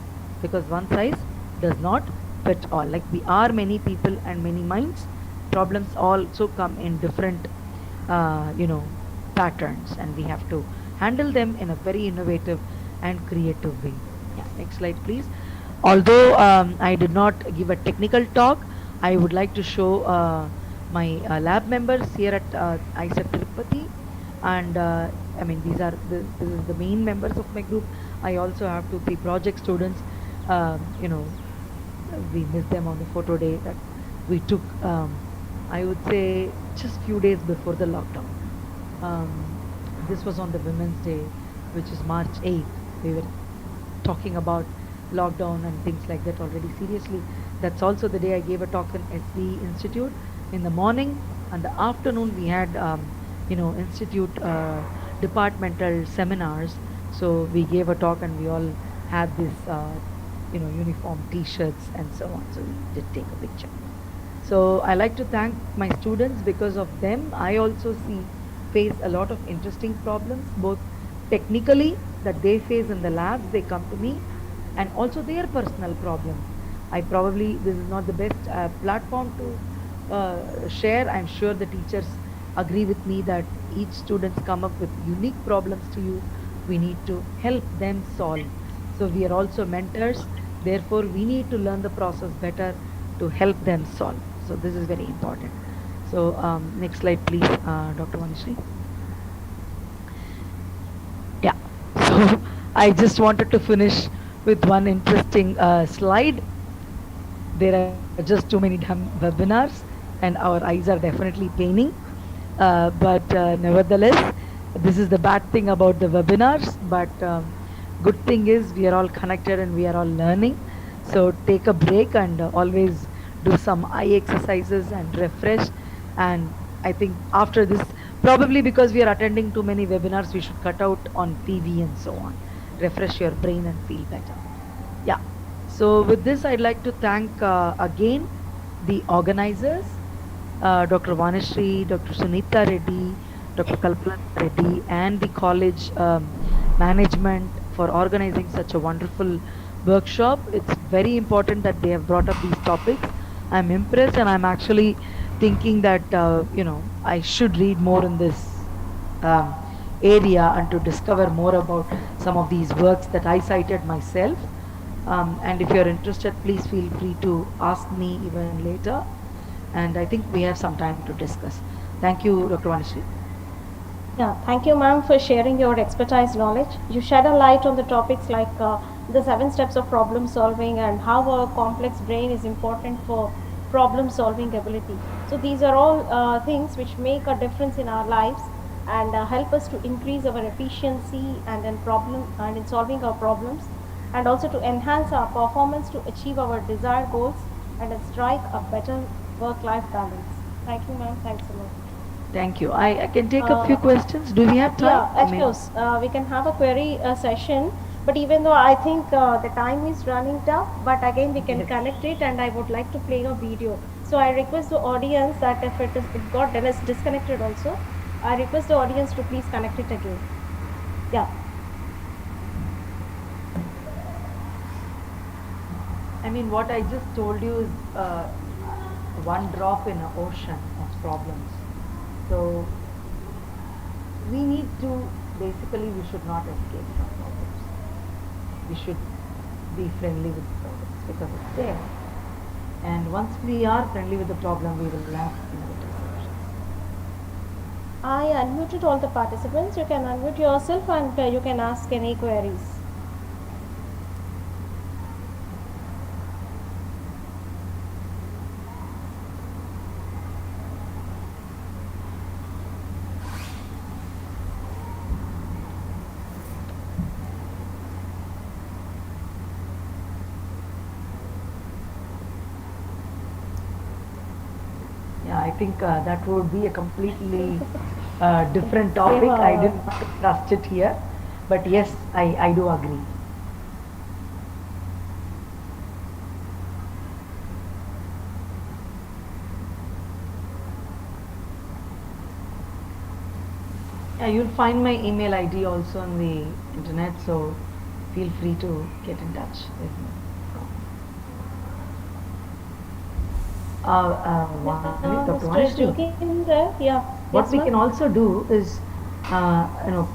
Speaker 2: Because one size does not fit all. Like we are many people and many minds, problems also come in different, patterns, and we have to handle them in a very innovative and creative way. Yeah, next slide, please. Although I did not give a technical talk, I would like to show my lab members here at Aicte Tirupati, and this is the main members of my group. I also have 2-3 project students. We missed them on the photo day that we took. I would say just few days before the lockdown. This was on the Women's Day, which is March 8th. We were talking about lockdown and things like that already seriously. That's also the day I gave a talk in SE Institute in the morning, and the afternoon we had institute departmental seminars. So we gave a talk and we all had this uniform t-shirts and so on. So we did take a picture. So I like to thank my students. Because of them I also face a lot of interesting problems, both technically that they face in the labs, they come to me, and also their personal problems. This is not the best platform to share. I'm sure the teachers agree with me that each students come up with unique problems to you. We need to help them solve. So we are also mentors. Therefore, we need to learn the process better to help them solve. So this is very important. So next slide, please, Dr. Vanishri. Yeah. So I just wanted to finish with one interesting slide. There are just too many webinars, and our eyes are definitely paining. But nevertheless, this is the bad thing about the webinars. But good thing is we are all connected and we are all learning. So take a break and always do some eye exercises and refresh. And I think after this, probably because we are attending too many webinars, we should cut out on TV and so on. Refresh your brain and feel better. Yeah. So with this, I'd like to thank again the organizers, Dr. Vanishri, Dr. Sunita Reddy, Dr. Kalpana Reddy, and the college management for organizing such a wonderful workshop. It's very important that they have brought up these topics. I'm impressed, and I'm actually thinking that I should read more in this area and to discover more about some of these works that I cited myself. And if you're interested, please feel free to ask me even later. And I think we have some time to discuss. Thank you, Dr. Vanishri.
Speaker 1: Yeah, thank you, ma'am, for sharing your expertise knowledge. You shed a light on the topics like the 7 steps of problem solving and how a complex brain is important for problem solving ability. So these are all things which make a difference in our lives. and help us to increase our efficiency and in solving our problems, and also to enhance our performance to achieve our desired goals and strike a better work-life balance. Thank you, ma'am. Thanks a lot.
Speaker 2: Thank you. I can take a few
Speaker 1: Uh,
Speaker 2: questions. Do we have time?
Speaker 1: yeah,
Speaker 2: I
Speaker 1: of
Speaker 2: mean,
Speaker 1: course. We can have a query session, but even though I think the time is running down, but again we can
Speaker 2: yes.
Speaker 1: connect it, and I would like to play a video. So I request the audience that if it got disconnected also, I request the audience to please connect it again. Yeah.
Speaker 2: I mean, what I just told you is one drop in an ocean of problems. So we need to, basically, we should not escape from problems. We should be friendly with the problems because it's there. And once we are friendly with the problem, we will have innovative solutions.
Speaker 1: I unmuted all the participants. You can unmute yourself and you can ask any queries.
Speaker 2: Yeah, I think that would be a completely different topic. I didn't trust it here. But yes, I do agree. Yeah, you'll find my email ID also on the internet, so feel free to get in touch with me. Dr.
Speaker 1: Mr.
Speaker 2: Vanshri,
Speaker 1: Joginder, yeah.
Speaker 2: what
Speaker 1: Yes,
Speaker 2: we
Speaker 1: ma'am.
Speaker 2: can also do is,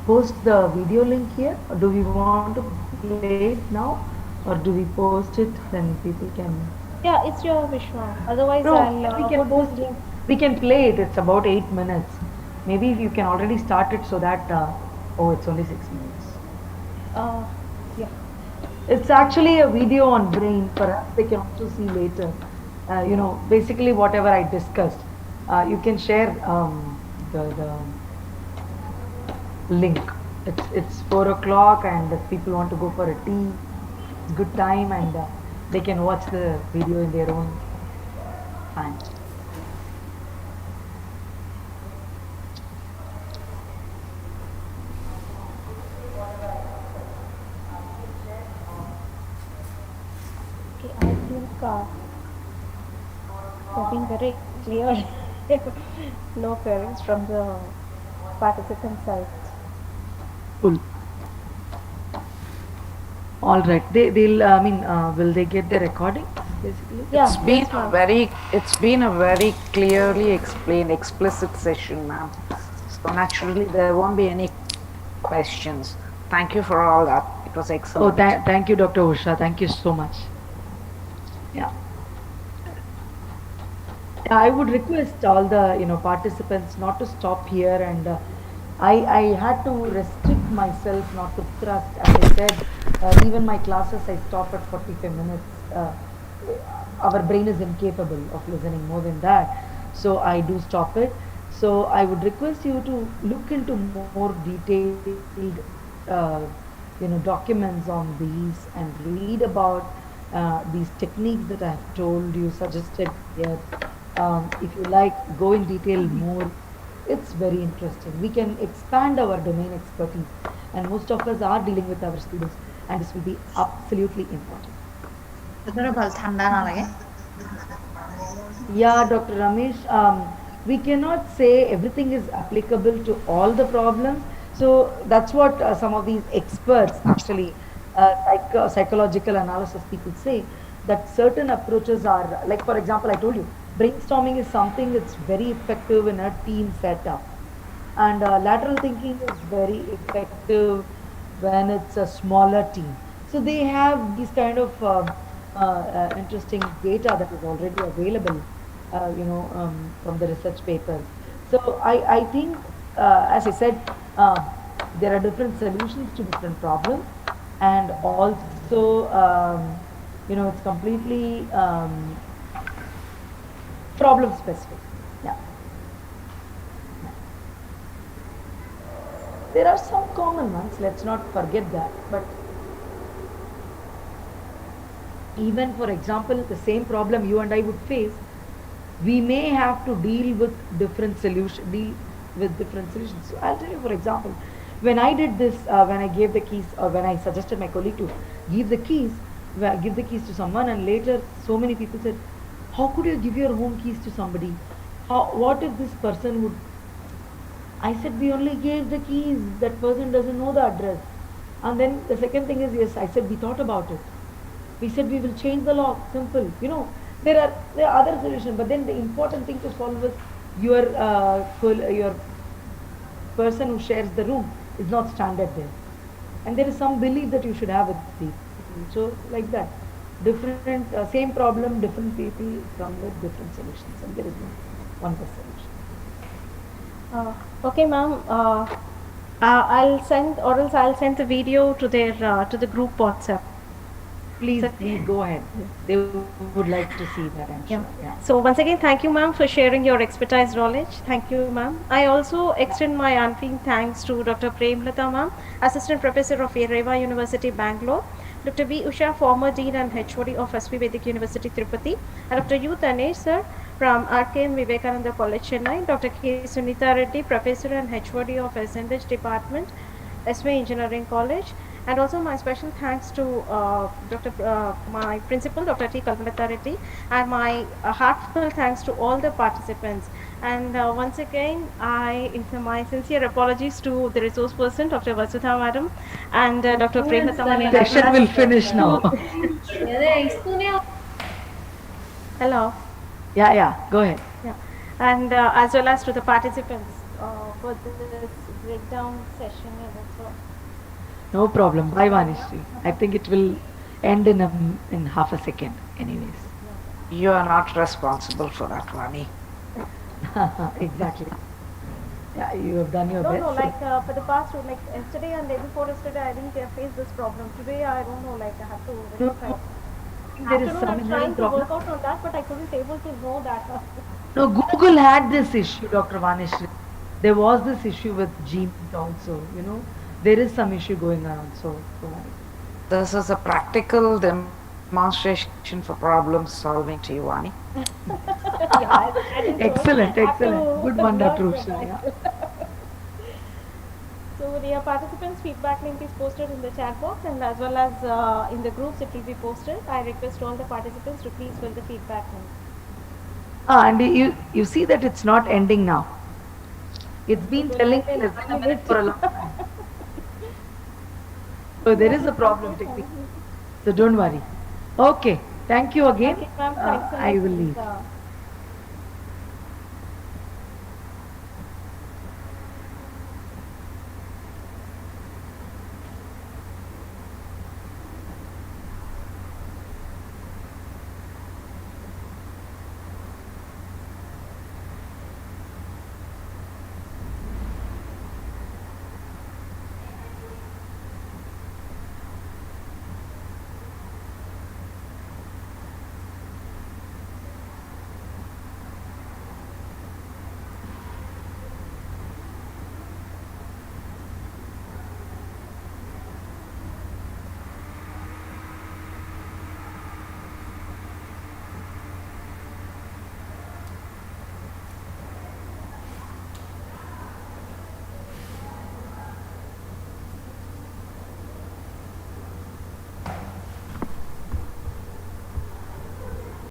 Speaker 2: post the video link here. Or do we want to play it now, or do we post it? Then people can.
Speaker 1: Yeah, it's your wish, ma'am. Otherwise,
Speaker 2: No,
Speaker 1: I'll
Speaker 2: we can
Speaker 1: put
Speaker 2: post
Speaker 1: this
Speaker 2: it.
Speaker 1: link.
Speaker 2: We can play it. It's about 8 minutes. Maybe you can already start it so that. Oh, it's only 6 minutes.
Speaker 1: Yeah.
Speaker 2: It's actually a video on brain. Perhaps they can also see later. Basically whatever I discussed. You can share the link. It's 4 o'clock, and if people want to go for a tea, good time, and they can watch the video in their own time.
Speaker 1: Okay, I think they're being very clear. No queries from the participant side.
Speaker 2: Cool. All right. They'll. I mean, will they get the recording? Basically.
Speaker 1: Yeah,
Speaker 7: It's been
Speaker 1: yes, ma'am.
Speaker 7: it's been a very clearly explained, explicit session, ma'am. So naturally there won't be any questions. Thank you for all that. It was
Speaker 2: Oh,
Speaker 7: excellent.
Speaker 2: thank you, Dr. Usha. Thank you so much. Yeah. I would request all the participants not to stop here, and I had to restrict myself not to thrust. As I said, even my classes I stop at 45 minutes. Our brain is incapable of listening more than that, so I do stop it. So I would request you to look into more detailed documents on these, and read about these techniques that I have told you, suggested here. If you like, go in detail more. It's very interesting. We can expand our domain expertise, and most of us are dealing with our students, and this will be absolutely important. Yeah, Dr. Ramesh, we cannot say everything is applicable to all the problems. So that's what some of these experts, actually, psychological analysis people say, that certain approaches are, like, for example, I told you, brainstorming is something that's very effective in a team setup. And lateral thinking is very effective when it's a smaller team. So they have these kind of interesting data that is already available, from the research papers. So I think, as I said, there are different solutions to different problems, and also, it's completely problem specific. Yeah. there are some common ones, let's not forget that. But even for example, the same problem you and I would face, we may have to deal with different solutions. So I'll tell you, for example, when I did this, when I gave the keys, or when I suggested my colleague to give the keys, give the keys to someone, and later so many people said, how could you give your home keys to somebody? What if this person would? I said, we only gave the keys, that person doesn't know the address. And then the second thing is, yes, I said, we thought about it. We said we will change the lock, simple. There are other solutions, but then the important thing to solve is your person who shares the room is not standard there. And there is some belief that you should have with these. So like that, different, same problem, different people come with different solutions, and there is no one best solution.
Speaker 1: Okay, ma'am. I'll send, or else I'll send the video to the group WhatsApp.
Speaker 2: Please go ahead. They would like to see that, I'm sure. Yeah.
Speaker 1: So once again, thank you, ma'am, for sharing your expertise knowledge. Thank you, ma'am. I also extend my unfeigned thanks to Dr. Premlata, ma'am, Assistant Professor of Reva University, Bangalore, Dr. V. Usha, former Dean and HOD of SV Vedic University, Tirupati, and Dr. U. Tanesh, sir, from RKM Vivekananda College, Chennai, Dr. K. Sunita Reddy, Professor and HOD of SNH Department, SV Engineering College, and also my special thanks to my principal, Dr. T. Kalpalata Reddy, and my heartfelt thanks to all the participants. And once again, my sincere apologies to the resource person, Dr. Vasudha Madam, and Dr. Premlata Madam.
Speaker 2: Session will finish now.
Speaker 1: Hello.
Speaker 2: Yeah, go ahead.
Speaker 1: Yeah, and as well as to the participants for this breakdown session and also.
Speaker 2: No problem. Bye, Vanishri. I think it will end in half a second anyways.
Speaker 7: You are not responsible for that, Vani.
Speaker 2: Exactly. Yeah, you have done your best.
Speaker 1: No, like for the past, like yesterday and day before yesterday, I didn't face this problem. Today, I don't know, like I have to rectify.
Speaker 2: There is
Speaker 1: I'm trying to
Speaker 2: problem.
Speaker 1: work out on that, but I couldn't able to know that.
Speaker 2: No, Google had this issue, Dr. Vanishri. There was this issue with Gmeet also, There is some issue going around, so don't worry.
Speaker 7: This is a practical demonstration for problem solving to you, Vani.
Speaker 2: Excellent. Good one, Dr. Usha. Yeah.
Speaker 1: So the participants' feedback link is posted in the chat box, and as well as in the groups it will be posted. I request all the participants to please fill the feedback link.
Speaker 2: And you see that it's not ending now. It's been telling me less than a minute for a long time. So there is a problem technically. So don't worry. Okay. Thank you again.
Speaker 1: Okay, ma'am.
Speaker 2: I will leave.